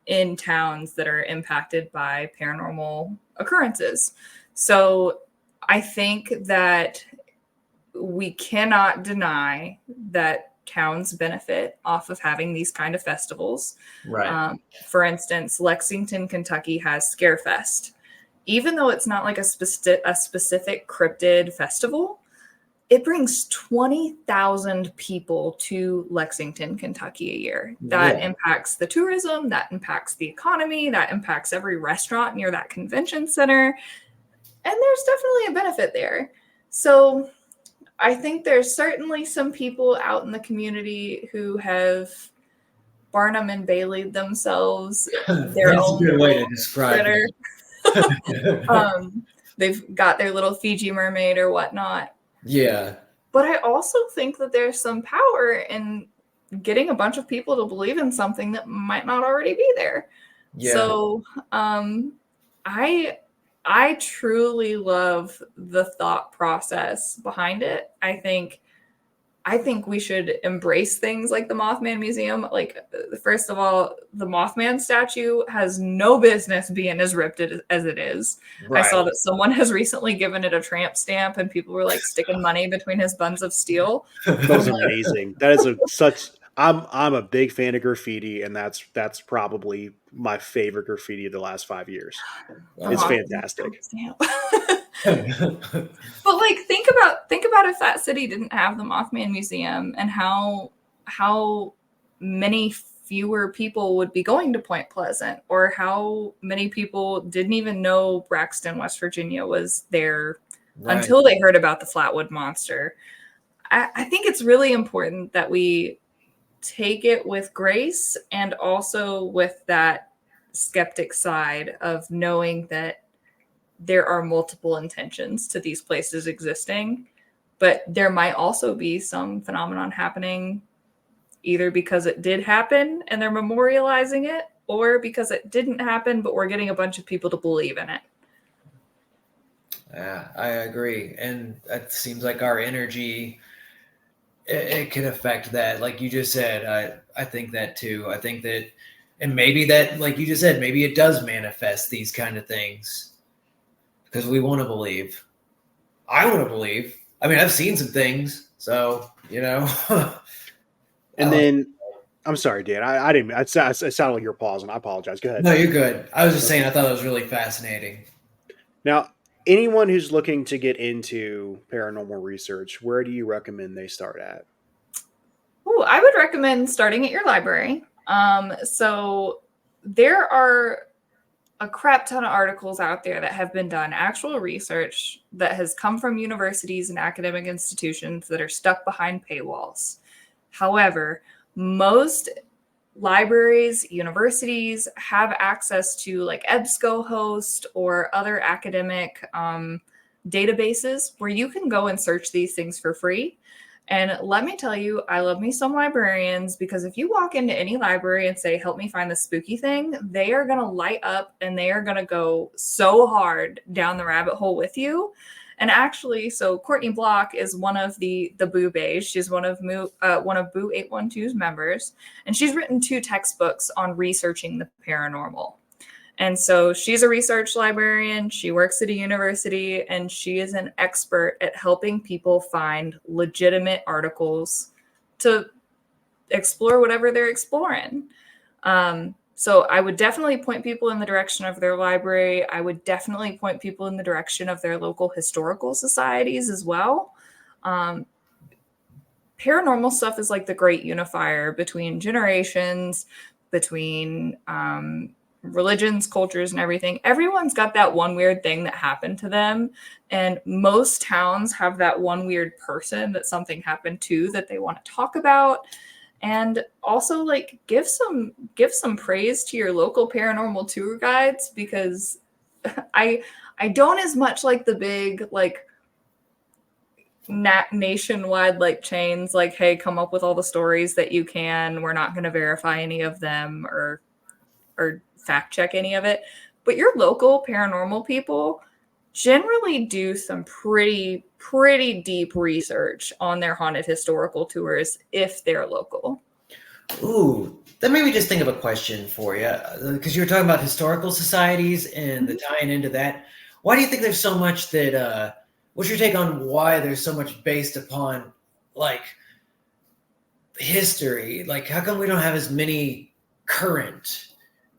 in towns that are impacted by paranormal occurrences. So I think that we cannot deny that towns benefit off of having these kind of festivals. Right. For instance, Lexington, Kentucky has Scarefest. Even though it's not like a specific cryptid festival, it brings 20,000 people to Lexington, Kentucky a year. That impacts the tourism, that impacts the economy, that impacts every restaurant near that convention center. And there's definitely a benefit there. So I think there's certainly some people out in the community who have Barnum and Bailey'd themselves. That's a good way to describe it. They've got their little Fiji mermaid or whatnot. Yeah. But I also think that there's some power in getting a bunch of people to believe in something that might not already be there. Yeah. So I truly love the thought process behind it. I think we should embrace things like the Mothman Museum. Like, first of all, the Mothman statue has no business being as ripped as it is. Right. I saw that someone has recently given it a tramp stamp and people were like sticking money between his buns of steel. That was amazing. That is I'm a big fan of graffiti, and that's probably my favorite graffiti of the last 5 years. It's fantastic. But like think about if that city didn't have the Mothman Museum and how many fewer people would be going to Point Pleasant, or how many people didn't even know Braxton, West Virginia was there until they heard about the Flatwood Monster. I think it's really important that we take it with grace and also with that skeptic side of knowing that there are multiple intentions to these places existing, but there might also be some phenomenon happening either because it did happen and they're memorializing it, or because it didn't happen, but we're getting a bunch of people to believe in it. Yeah, I agree. And it seems like our energy, it can affect that. Like you just said, I think that too. I think that, and maybe that, like you just said, maybe it does manifest these kind of things. Because we want to believe. I want to believe. I mean, I've seen some things, so, you know. And then I'm sorry, Dan. I didn't. It sounded like you're pausing. I apologize. Go ahead. No, you're good. I was just saying I thought it was really fascinating. Now, anyone who's looking to get into paranormal research, where do you recommend they start at? Ooh, I would recommend starting at your library. So there are a crap ton of articles out there that have been done, actual research that has come from universities and academic institutions that are stuck behind paywalls. However, most libraries, universities have access to like EBSCOhost or other academic databases where you can go and search these things for free. And let me tell you, I love me some librarians, because if you walk into any library and say, help me find the spooky thing, they are going to light up and they are going to go so hard down the rabbit hole with you. And actually, so Courtney Block is one of the Boo Bays. She's one of Boo812's members, and she's written 2 textbooks on researching the paranormal. And so she's a research librarian. She works at a university, and she is an expert at helping people find legitimate articles to explore whatever they're exploring. So I would definitely point people in the direction of their library. I would definitely point people in the direction of their local historical societies as well. Paranormal stuff is like the great unifier between generations, between religions, cultures, and everything. Everyone's got that one weird thing that happened to them. And most towns have that one weird person that something happened to that they want to talk about. And also, like, give some praise to your local paranormal tour guides, because I don't as much like the big, like, nationwide, like, chains, like, hey, come up with all the stories that you can. We're not going to verify any of them or fact check any of it. But your local paranormal people generally do some pretty deep research on their haunted historical tours if they're local. Ooh, that made me just think of a question for you, because you were talking about historical societies and the tying into that. Why do you think there's so much that what's your take on why there's so much based upon, like, history? Like, how come we don't have as many current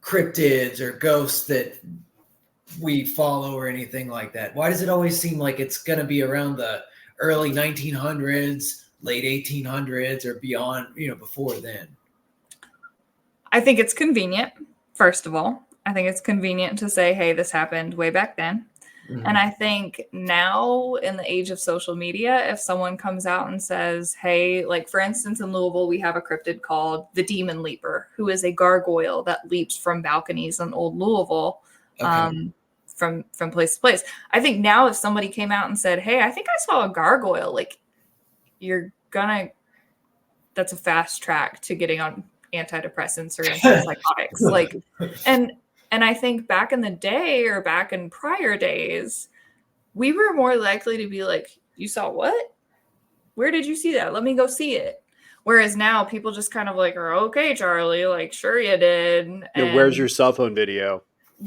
cryptids or ghosts that we follow or anything like that? Why does it always seem like it's going to be around the early 1900s, late 1800s, or beyond, before then? I think it's convenient, first of all. I think it's convenient to say, hey, this happened way back then. Mm-hmm. And I think now, in the age of social media, if someone comes out and says, hey, like, for instance, in Louisville, we have a cryptid called the Demon Leaper, who is a gargoyle that leaps from balconies in old Louisville. Okay. From place to place. I think now if somebody came out and said, hey, I think I saw a gargoyle, like, that's a fast track to getting on antidepressants or antipsychotics. Like, and I think back in the day, or back in prior days, we were more likely to be like, you saw what? Where did you see that? Let me go see it. Whereas now people just kind of like, are okay, Charlie, like, sure you did. And where's your cell phone video?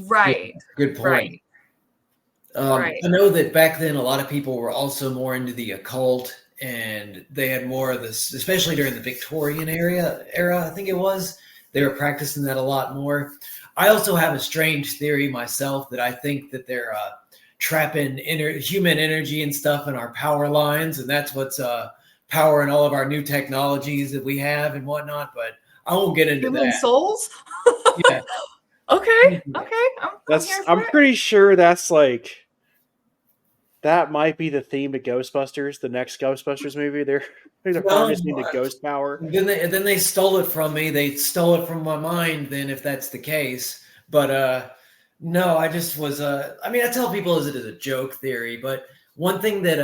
Right. Yeah, good point. Right. Right. I know that back then a lot of people were also more into the occult, and they had more of this, especially during the Victorian era, I think it was. They were practicing that a lot more. I also have a strange theory myself that I think that they're trapping human energy and stuff in our power lines, and that's what's powering all of our new technologies that we have and whatnot. But I won't get into human that. Souls? Yeah. Okay. I'm pretty sure that's like, that might be the theme to Ghostbusters, the next Ghostbusters movie. They're harnessing the ghost power. Then they stole it from me. They stole it from my mind. Then, if that's the case, but no, I just was. I mean, I tell people it is a joke theory, but one thing that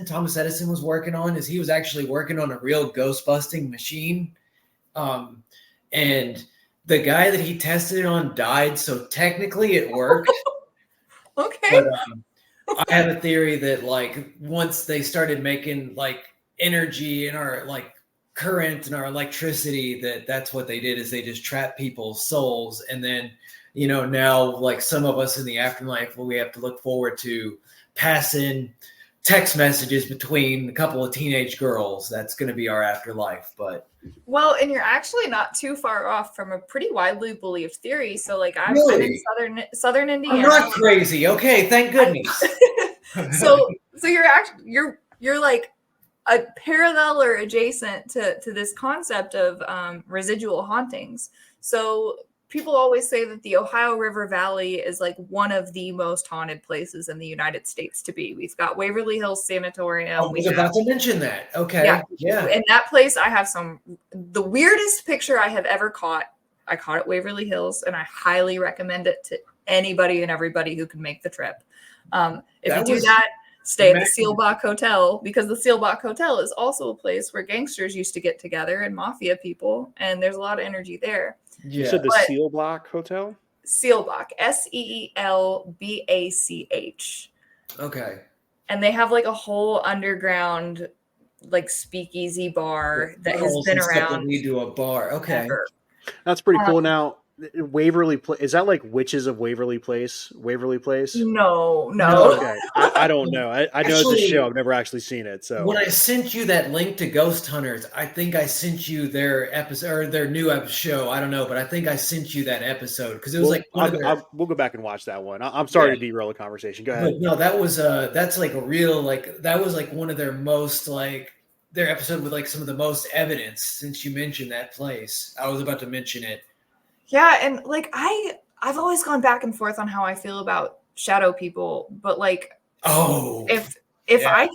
Thomas Edison was working on is he was actually working on a real ghost busting machine, and the guy that he tested it on died, so technically it worked. Okay. But I have a theory that, like, once they started making, like, energy in our, like, current and our electricity, that's what they did, is they just trapped people's souls. And then, now, like, some of us in the afterlife, we have to look forward to passing text messages between a couple of teenage girls. That's going to be our afterlife. But well, and you're actually not too far off from a pretty widely believed theory. So, like, I'm in southern Indiana. I'm not crazy. Okay, thank goodness. so you're like a parallel or adjacent to this concept of residual hauntings. So people always say that the Ohio River Valley is like one of the most haunted places in the United States to be. We've got Waverly Hills Sanatorium. I was about to mention that. Okay. Yeah. In that place, I have the weirdest picture I have ever caught. I caught at Waverly Hills, and I highly recommend it to anybody and everybody who can make the trip. If you do that, stay at the Seelbach Hotel, because the Seelbach Hotel is also a place where gangsters used to get together and mafia people, and there's a lot of energy there. Yeah. You said the Seelbach Hotel? Seelbach, Seelbach. Okay. And they have like a whole underground like speakeasy bar that has been around. We do a bar. Okay. Ever. That's pretty cool. Now, Waverly is that like Witches of Waverly Place? No. Okay. I don't know. I know it's a show. I've never actually seen it. So when I sent you that link to Ghost Hunters, I think I sent you their episode or their new show. I don't know, but I think I sent you that episode because it was we'll go back and watch that one. I'm sorry to derail the conversation. Go ahead. But no, that was that's like a real that was like one of their most their episode with like some of the most evidence. Since you mentioned that place, I was about to mention it. Yeah, and like I've always gone back and forth on how I feel about shadow people, but like if I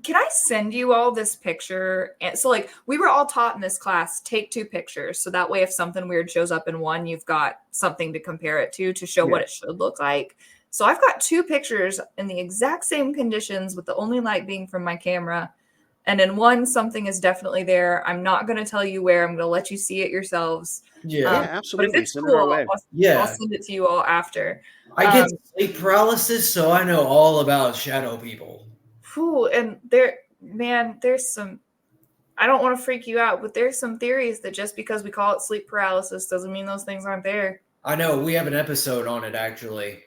can I send you all this picture? And so like we were all taught in this class, take 2 pictures. So that way if something weird shows up in one, you've got something to compare it to show what it should look like. So I've got 2 pictures in the exact same conditions with the only light being from my camera. And in one, something is definitely there. I'm not going to tell you where. I'm going to let you see it yourselves. Yeah, absolutely. But if it's cool, I'll send it to you all after. I get sleep paralysis, so I know all about shadow people. And there's some, I don't want to freak you out, but there's some theories that just because we call it sleep paralysis doesn't mean those things aren't there. I know. We have an episode on it, actually.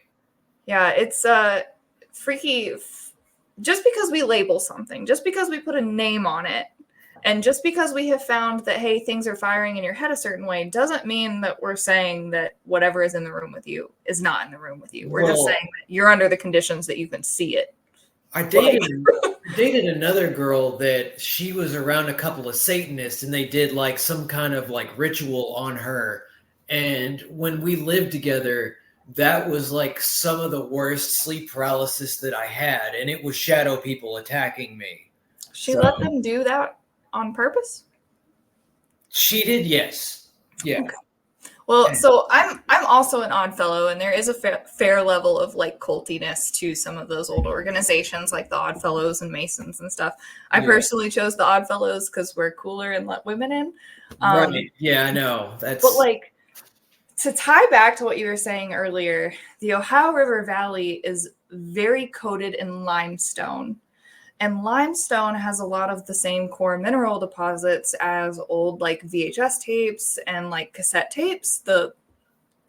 Yeah, it's freaky. Just because we label something, just because we put a name on it, and just because we have found that, hey, things are firing in your head a certain way, doesn't mean that we're saying that whatever is in the room with you is not in the room with you. We're just saying that you're under the conditions that you can see it. I dated another girl that she was around a couple of Satanists, and they did like some kind of like ritual on her. And when we lived together, that was like some of the worst sleep paralysis that I had, and it was shadow people attacking me. She let them do that on purpose? She did, yes. Yeah. Okay. Well, so I'm also an odd fellow, and there is a fair level of like cultiness to some of those old organizations like the Odd Fellows and Masons and stuff. I personally chose the Odd Fellows because we're cooler and let women in. Right. Yeah, I know. But like, to tie back to what you were saying earlier, the Ohio River Valley is very coated in limestone. And limestone has a lot of the same core mineral deposits as old like VHS tapes and like cassette tapes. The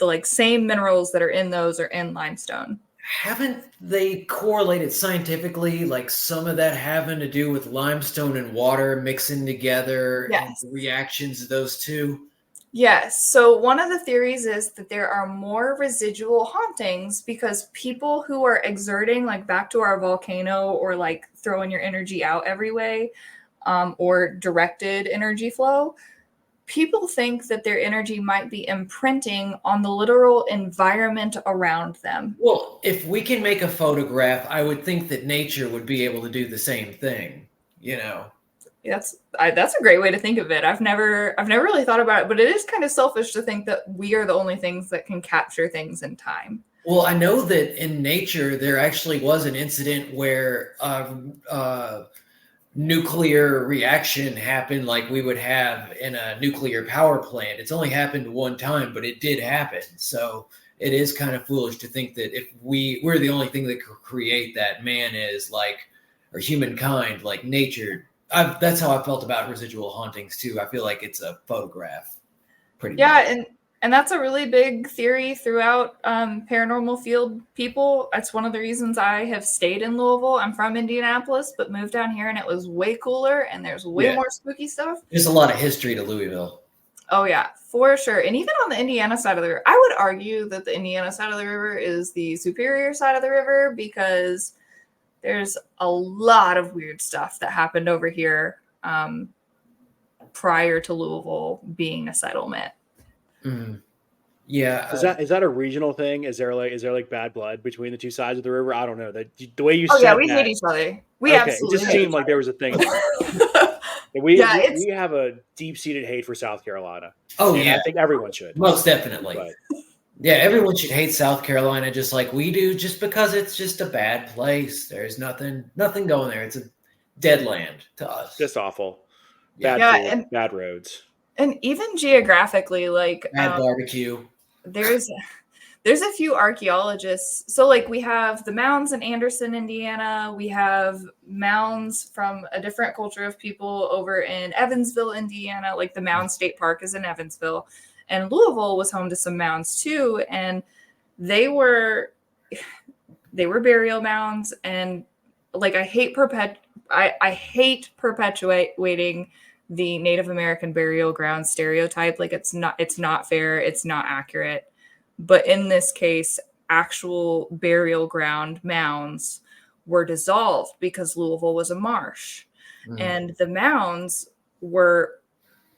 like same minerals that are in those are in limestone. Haven't they correlated scientifically, like some of that having to do with limestone and water mixing together and the reactions of those two? Yes. So one of the theories is that there are more residual hauntings because people who are exerting like back to our volcano or like throwing your energy out every way or directed energy flow, people think that their energy might be imprinting on the literal environment around them. Well, if we can make a photograph, I would think that nature would be able to do the same thing, you know. That's a great way to think of it. I've never really thought about it, but it is kind of selfish to think that we are the only things that can capture things in time. Well, I know that in nature there actually was an incident where nuclear reaction happened like we would have in a nuclear power plant. It's only happened one time, but it did happen. So it is kind of foolish to think that if we're the only thing that could create that, man is like, or humankind, like nature. That's how I felt about residual hauntings too. I feel like it's a photograph. And And that's a really big theory throughout paranormal field people. That's one of the reasons I have stayed in Louisville. I'm from Indianapolis, but moved down here and it was way cooler and there's way more spooky stuff. There's a lot of history to Louisville. Oh, yeah, for sure. And even on the Indiana side of the river, I would argue that the Indiana side of the river is the superior side of the river because there's a lot of weird stuff that happened over here prior to Louisville being a settlement. Mm. Yeah. Is that a regional thing? Is there like bad blood between the two sides of the river? I don't know. The way you said yeah, we hate each other. We absolutely it just seemed like there was a thing. we have a deep-seated hate for South Carolina. Oh, yeah. I think everyone should. Most definitely. But, yeah, everyone should hate South Carolina just like we do, just because it's just a bad place. There's nothing going there. It's a dead land to us. Just awful. Bad food, bad roads. And even geographically, like bad barbecue. There's a few archaeologists. So like we have the mounds in Anderson, Indiana. We have mounds from a different culture of people over in Evansville, Indiana. Like the Mound State Park is in Evansville. And Louisville was home to some mounds too. And they were burial mounds. And like I hate perpetuating the Native American burial ground stereotype. Like it's not fair. It's not accurate. But in this case, actual burial ground mounds were dissolved because Louisville was a marsh. And the mounds were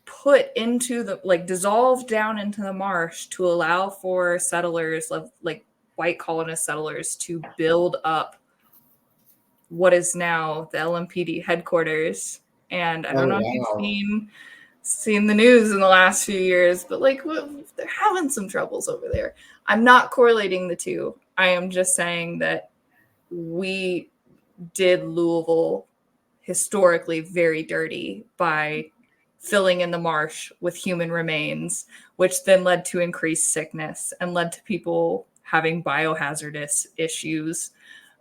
put into dissolved down into the marsh to allow for settlers, like white colonist settlers, to build up what is now the LMPD headquarters. And I don't know if you've seen the news in the last few years, but like they're having some troubles over there. I'm not correlating the two. I am just saying that we did Louisville historically very dirty by filling in the marsh with human remains, which then led to increased sickness and led to people having biohazardous issues.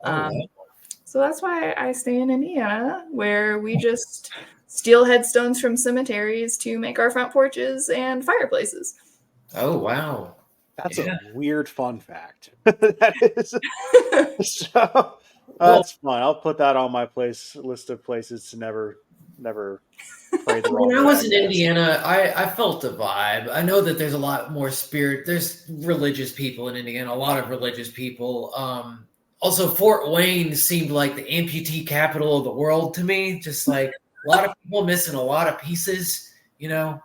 So that's why I stay in Indiana, where we just steal headstones from cemeteries to make our front porches and fireplaces. Oh, wow. That's a weird fun fact. That is. So that's fun. I'll put that on my list of places to never play the When I was in Indiana, I felt the vibe. I know that there's a lot more spirit. There's religious people in Indiana, a lot of religious people. Also, Fort Wayne seemed like the amputee capital of the world to me. Just like a lot of people missing a lot of pieces, a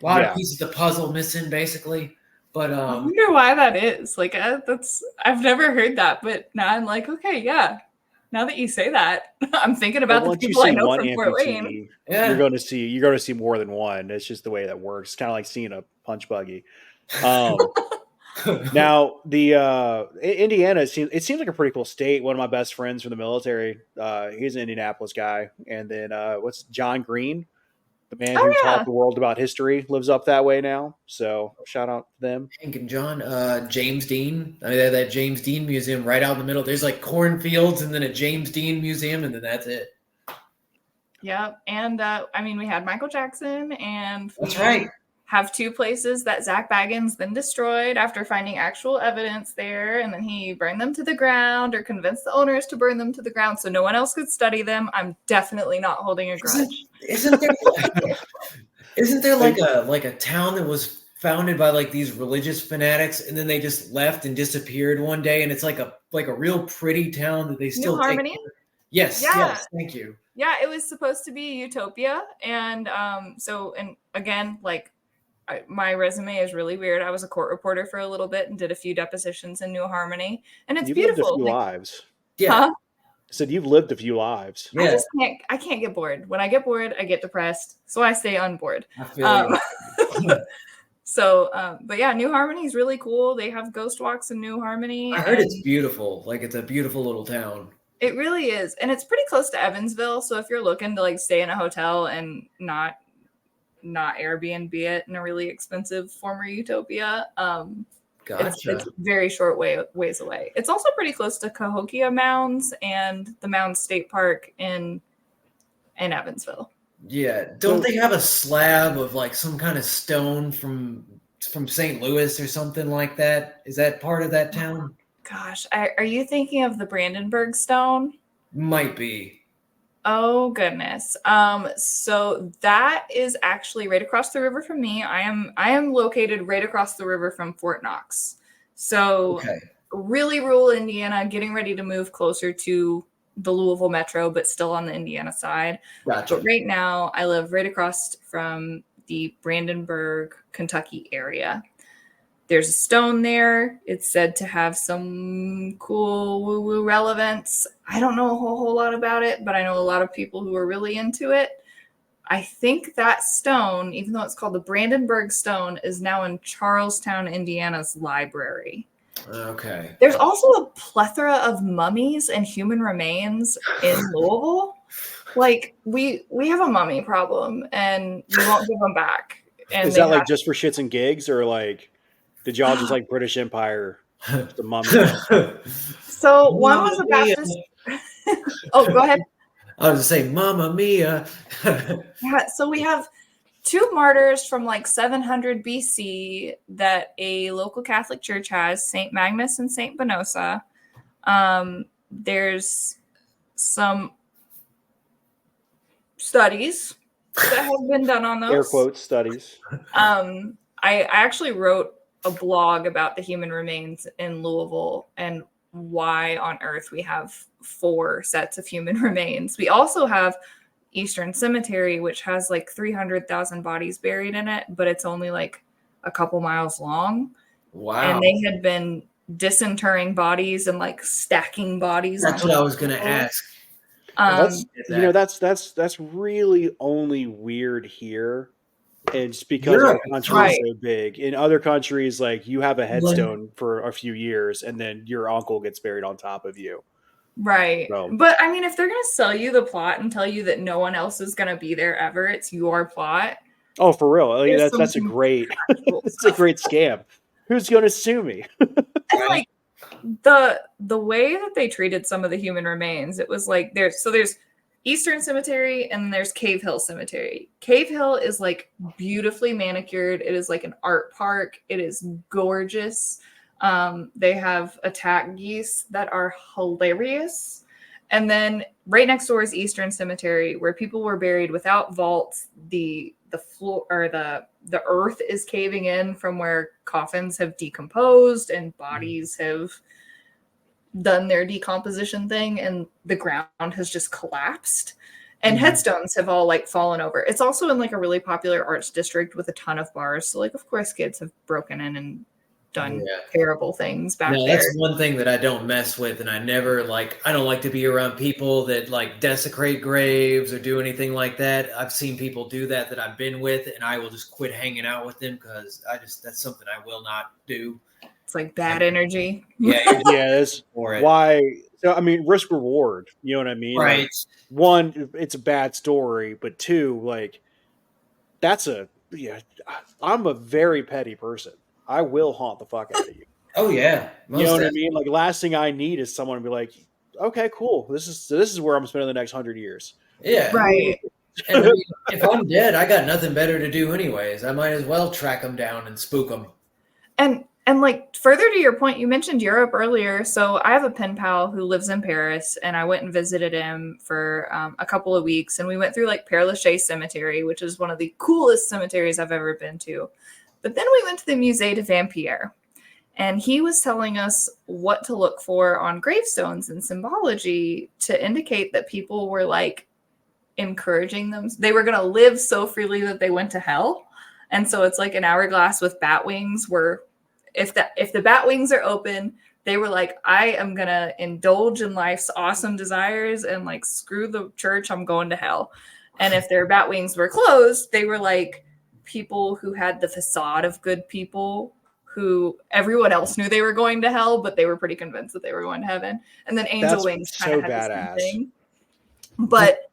lot of pieces of the puzzle missing, basically. But I wonder why that is. Like I've never heard that, but now I'm like, okay, yeah. Now that you say that, I'm thinking about the people I know from Fort Wayne. You're going to see more than one. It's just the way that works. It's kind of like seeing a punch buggy. Now the Indiana, it seems like a pretty cool state. One of my best friends from the military, he's an Indianapolis guy, and then what's John Green, the man who taught the world about history, lives up that way now. So shout out to them. Hank and John, James Dean. I mean, they have that James Dean Museum right out in the middle. There's like cornfields and then a James Dean Museum, and then that's it. Yeah, and we had Michael Jackson, and that's right. Have two places that Zach Baggins then destroyed after finding actual evidence there, and then he burned them to the ground or convinced the owners to burn them to the ground so no one else could study them. I'm definitely not holding a grudge. Isn't there like a town that was founded by like these religious fanatics and then they just left and disappeared one day, and it's like a real pretty town that they still New Harmony? Yes, thank you. Yeah, it was supposed to be utopia, and again, like my resume is really weird. I was a court reporter for a little bit and did a few depositions in New Harmony, and it's beautiful. Lived a few lives. Yeah. Huh? I said you've lived a few lives. Yeah. I can't get bored. When I get bored, I get depressed, so I stay unbored. I feel but yeah, New Harmony is really cool. They have ghost walks in New Harmony. I heard it's beautiful. Like it's a beautiful little town. It really is, and it's pretty close to Evansville. So if you're looking to like stay in a hotel and not Airbnb it in a really expensive former utopia. It's very short ways away. It's also pretty close to Cahokia Mounds and the Mound State Park in Evansville. Yeah. Don't they have a slab of like some kind of stone from from St. Louis or something like that. Is that part of that town? Gosh, are you thinking of the Brandenburg Stone? Might be. Oh goodness. So that is actually right across the river from me. I am located right across the river from Fort Knox. So Okay. really rural Indiana, getting ready to move closer to the Louisville metro, but still on the Indiana side. Gotcha. But right now I live right across from the Brandenburg, Kentucky area. There's a stone there. It's said to have some cool woo-woo relevance. I don't know a whole lot about it, but I know a lot of people who are really into it. I think that stone, even though it's called the Brandenburg Stone, is now in Charlestown, Indiana's library. Okay. There's also a plethora of mummies and human remains in Louisville. Like we have a mummy problem, and we won't give them back. And Is that like just for shits and gigs, or like did y'all just like British Empire the mummy? So one was a Baptist. Oh, go ahead. I was going to say, Mamma Mia. Yeah, so we have two martyrs from like 700 BC that a local Catholic church has, St. Magnus and St. Bonosa. There's some studies that have been done on those. Air quotes studies. I actually wrote a blog about the human remains in Louisville and why on earth we have 4 sets of human remains. We also have Eastern Cemetery, which has like 300,000 bodies buried in it, but it's only like a couple miles long. Wow. And they had been disinterring bodies and like stacking bodies. That's what I was going to ask. That's really only weird here. It's because our country is so big. In other countries, like you have a headstone for a few years and then your uncle gets buried on top of you. Right. So, but I mean, if they're going to sell you the plot and tell you that no one else is going to be there ever, it's your plot. Oh, for real. Like, that's a great, it's a great scam. Who's going to sue me? And like the way that they treated some of the human remains, it was like there's Eastern Cemetery and there's Cave Hill Cemetery. Cave Hill is like beautifully manicured. It is like an art park. It is gorgeous. They have attack geese that are hilarious. And then right next door is Eastern Cemetery, where people were buried without vaults. The floor or the earth is caving in from where coffins have decomposed and bodies have done their decomposition thing, and the ground has just collapsed. And headstones have all like fallen over. It's also in like a really popular arts district with a ton of bars. So like, of course, kids have broken in and done terrible things back there. That's one thing that I don't mess with, and I don't like to be around people that like desecrate graves or do anything like that. I've seen people do that I've been with, and I will just quit hanging out with them because that's something I will not do. It's like bad energy. Yes. Why? So I mean, risk reward. You know what I mean? Right. Like, one, it's a bad story, but 2, like I'm a very petty person. I will haunt the fuck out of you. Oh yeah. You know what I mean? Like, last thing I need is someone to be like, okay, cool. This is where I'm spending the next 100 years. Yeah. Right. And I mean, if I'm dead, I got nothing better to do anyways. I might as well track them down and spook them. And like further to your point, you mentioned Europe earlier. So I have a pen pal who lives in Paris, and I went and visited him for a couple of weeks. And we went through like Père Lachaise Cemetery, which is one of the coolest cemeteries I've ever been to. But then we went to the Musée de Vampire, and he was telling us what to look for on gravestones and symbology to indicate that people were like encouraging them. They were going to live so freely that they went to hell. And so it's like an hourglass with bat wings where if the bat wings are open, they were like, I am going to indulge in life's awesome desires and like, screw the church, I'm going to hell. And if their bat wings were closed, they were like people who had the facade of good people who everyone else knew they were going to hell, but they were pretty convinced that they were going to heaven. And then angel wings kind of had the same thing. But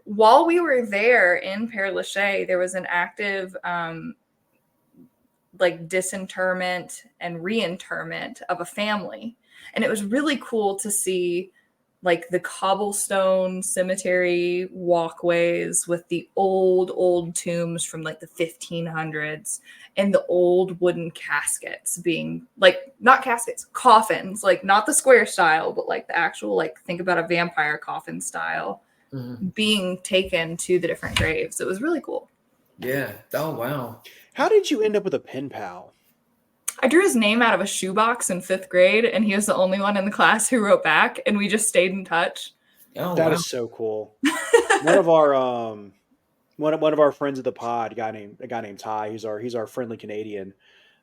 while we were there in Père Lachaise, there was an active like disinterment and reinterment of a family. And it was really cool to see like the cobblestone cemetery walkways with the old tombs from like the 1500s and the old wooden caskets being like, not caskets, coffins, like not the square style, but like the actual, like think about a vampire coffin style being taken to the different graves. It was really cool. Yeah. Oh, wow. How did you end up with a pen pal? I drew his name out of a shoebox in 5th grade, and he was the only one in the class who wrote back, and we just stayed in touch. Oh, That wow. is so cool. One of our one of our friends of the pod, a guy named Ty, he's our friendly Canadian.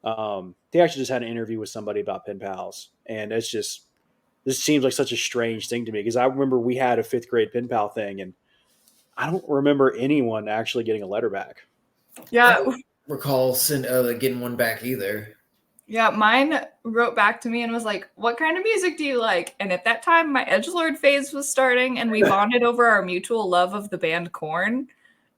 They actually just had an interview with somebody about pen pals, and this seems like such a strange thing to me because I remember we had a 5th grade pen pal thing, and I don't remember anyone actually getting a letter back. Yeah. I don't recall getting one back either. Yeah, mine wrote back to me and was like, "What kind of music do you like?" And at that time, my edgelord phase was starting, and we bonded over our mutual love of the band Korn.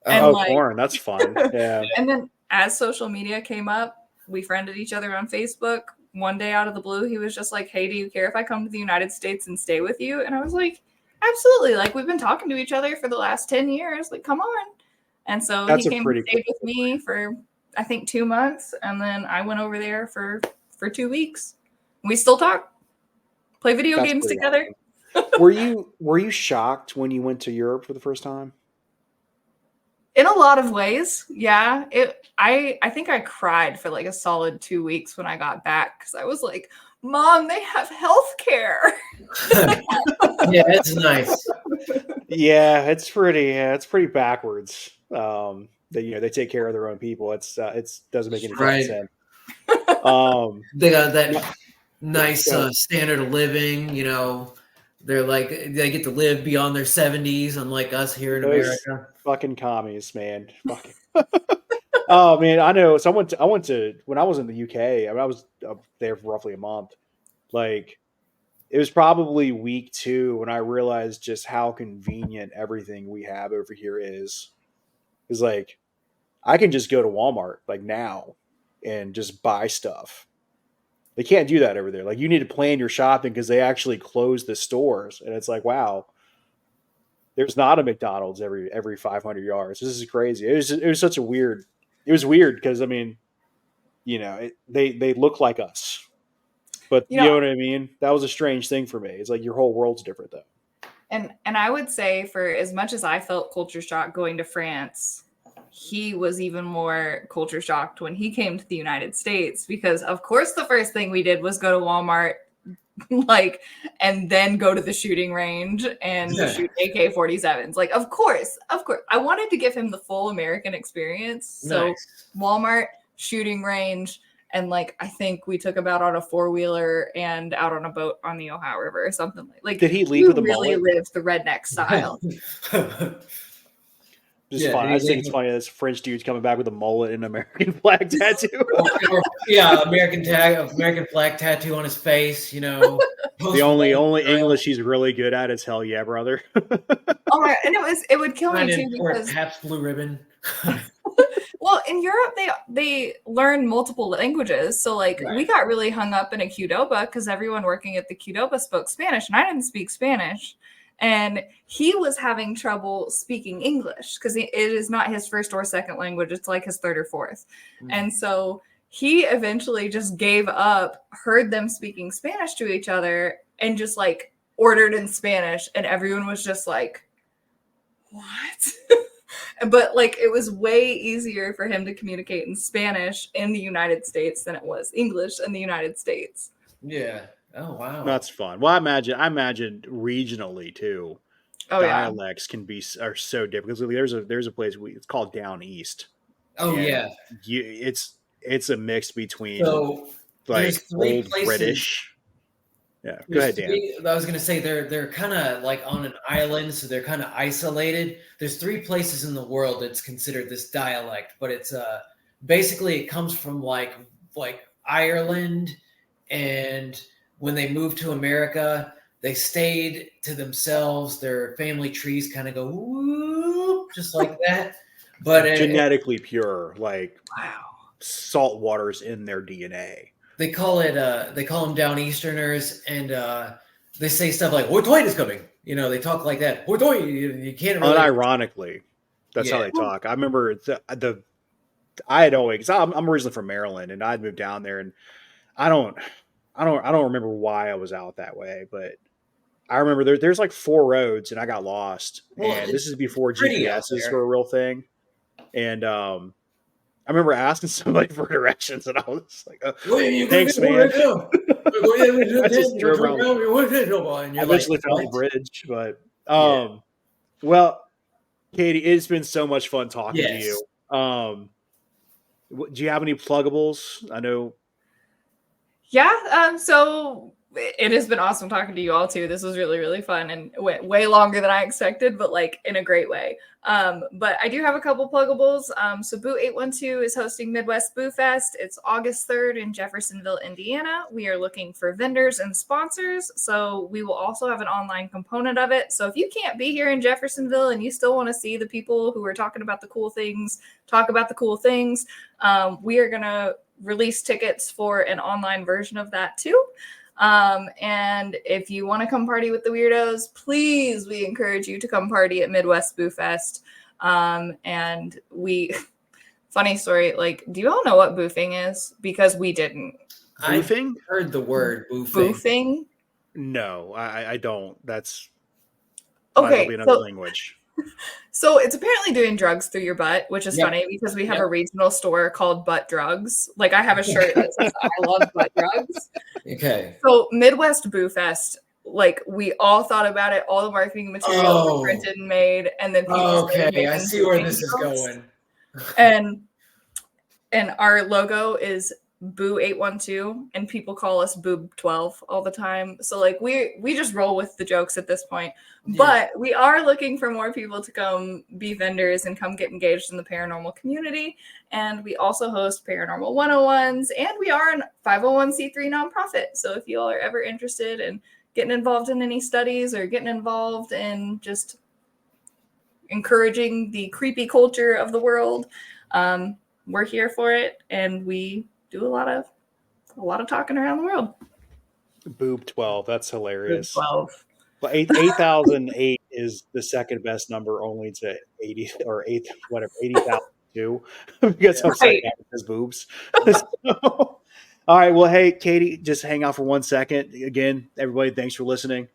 And Korn, that's fun. Yeah. And then as social media came up, we friended each other on Facebook. One day out of the blue, he was just like, "Hey, do you care if I come to the United States and stay with you?" And I was like, "Absolutely. Like, we've been talking to each other for the last 10 years. Like, come on." And so he came and stayed with me for, I think, 2 months. And then I went over there for 2 weeks. We still talk, play video games together. Awesome. Were you shocked when you went to Europe for the first time? In a lot of ways, yeah. I think I cried for like a solid 2 weeks when I got back because I was like, "Mom, they have health care." Yeah, it's nice. Yeah, it's pretty backwards. That they take care of their own people. It doesn't make any sense. They got that nice standard of living. They're like they get to live beyond their 70s, unlike us here in America. Fucking commies, man. Fucking. Oh man, I know. So I went to when I was in the UK. I mean, I was up there for roughly a month. Like, it was probably week 2 when I realized just how convenient everything we have over here is. It's like I can just go to Walmart like now and just buy stuff. They can't do that over there. Like, you need to plan your shopping because they actually close the stores, and it's like, wow, there's not a McDonald's every 500 yards. This is crazy. It was such a weird. It was weird because I mean, they look like us, but you know what I mean. That was a strange thing for me. It's like your whole world's different though. And I would say, for as much as I felt culture shock going to France, he was even more culture shocked when he came to the United States because, of course, the first thing we did was go to Walmart, and then go to the shooting range and shoot AK-47s. Like, of course. I wanted to give him the full American experience. So Walmart, shooting range, and like I think we took him out on a 4-wheeler and out on a boat on the Ohio River or something like. Did he leave with a mullet? Really lived the redneck style. Just fun. I just think it's funny that this French dude's coming back with a mullet and an American flag tattoo. American flag tattoo on his face. The only English he's really good at is "hell yeah, brother." Oh, and it would kill me too because Pabst Blue Ribbon. Well, in Europe, they learn multiple languages. So, like, we got really hung up in a Qdoba because everyone working at the Qdoba spoke Spanish, and I didn't speak Spanish. And he was having trouble speaking English because it is not his first or second language. It's like his third or fourth. And so he eventually just gave up, heard them speaking Spanish to each other, and just like ordered in Spanish. And everyone was just like, what? But like, it was way easier for him to communicate in Spanish in the United States than it was English in the United States. Yeah. Oh wow, that's fun. Well, I imagine regionally too. Dialects are so different because there's a place it's called Down East. Oh yeah, it's a mix between like old places. British. Yeah, go ahead, Dan. I was gonna say they're kind of like on an island, so they're kind of isolated. There's 3 places in the world that's considered this dialect, but it's basically it comes from like Ireland, and when they moved to America, they stayed to themselves. Their family trees kind of go whoop, just like that. But genetically pure, like salt water's in their DNA. They call them Down Easterners, and they say stuff like "Hoi toy is coming." You know, they talk like that. Hoi toy. You can't really. Unironically, that's how they talk. I remember I had always. I'm originally from Maryland, and I'd moved down there, and I don't remember why I was out that way, but I remember there's like 4 roads, and I got lost. Well, and this is before pretty out GPSs there. were a real thing. And I remember asking somebody for directions, and I was like, "Thanks, man." I just drove around. I eventually found the bridge, but well, Katie, it's been so much fun talking to you. Do you have any pluggables? I know. Yeah. So it has been awesome talking to you all too. This was really, really fun and went way longer than I expected, but like in a great way. But I do have a couple pluggables. So Boo812 is hosting Midwest BooFest. It's August 3rd in Jeffersonville, Indiana. We are looking for vendors and sponsors. So we will also have an online component of it. So if you can't be here in Jeffersonville and you still want to see the people who are talking about the cool things, talk about the cool things, we are going to release tickets for an online version of that too. And if you want to come party with the weirdos, please, we encourage you to come party at Midwest BooFest. And funny story, like, do you all know what boofing is? Because we didn't. Boofing? I heard the word boofing. Boofing? No, I don't. That's okay. Be another language. So it's apparently doing drugs through your butt, which is funny because we have a regional store called Butt Drugs. Like I have a shirt that says I love butt drugs. Okay. So Midwest BooFest, like we all thought about it, all the marketing materials were printed and made, and then people I see where this is going. And our logo is Boo812, and people call us Boo812 all the time. So like we just roll with the jokes at this point. Yeah. But we are looking for more people to come be vendors and come get engaged in the paranormal community. And we also host Paranormal 101s, and we are a 501c3 nonprofit. So if you all are ever interested in getting involved in any studies or getting involved in just encouraging the creepy culture of the world, we're here for it, and we do a lot of talking around the world. Boob12, that's hilarious. Boob12. Well, 8,008 is the second best number, only to 80 or 8, whatever, 80,002 because I'm saying that because boobs. So, all right, well, hey, Katie, just hang out for 1 second. Again, everybody, thanks for listening.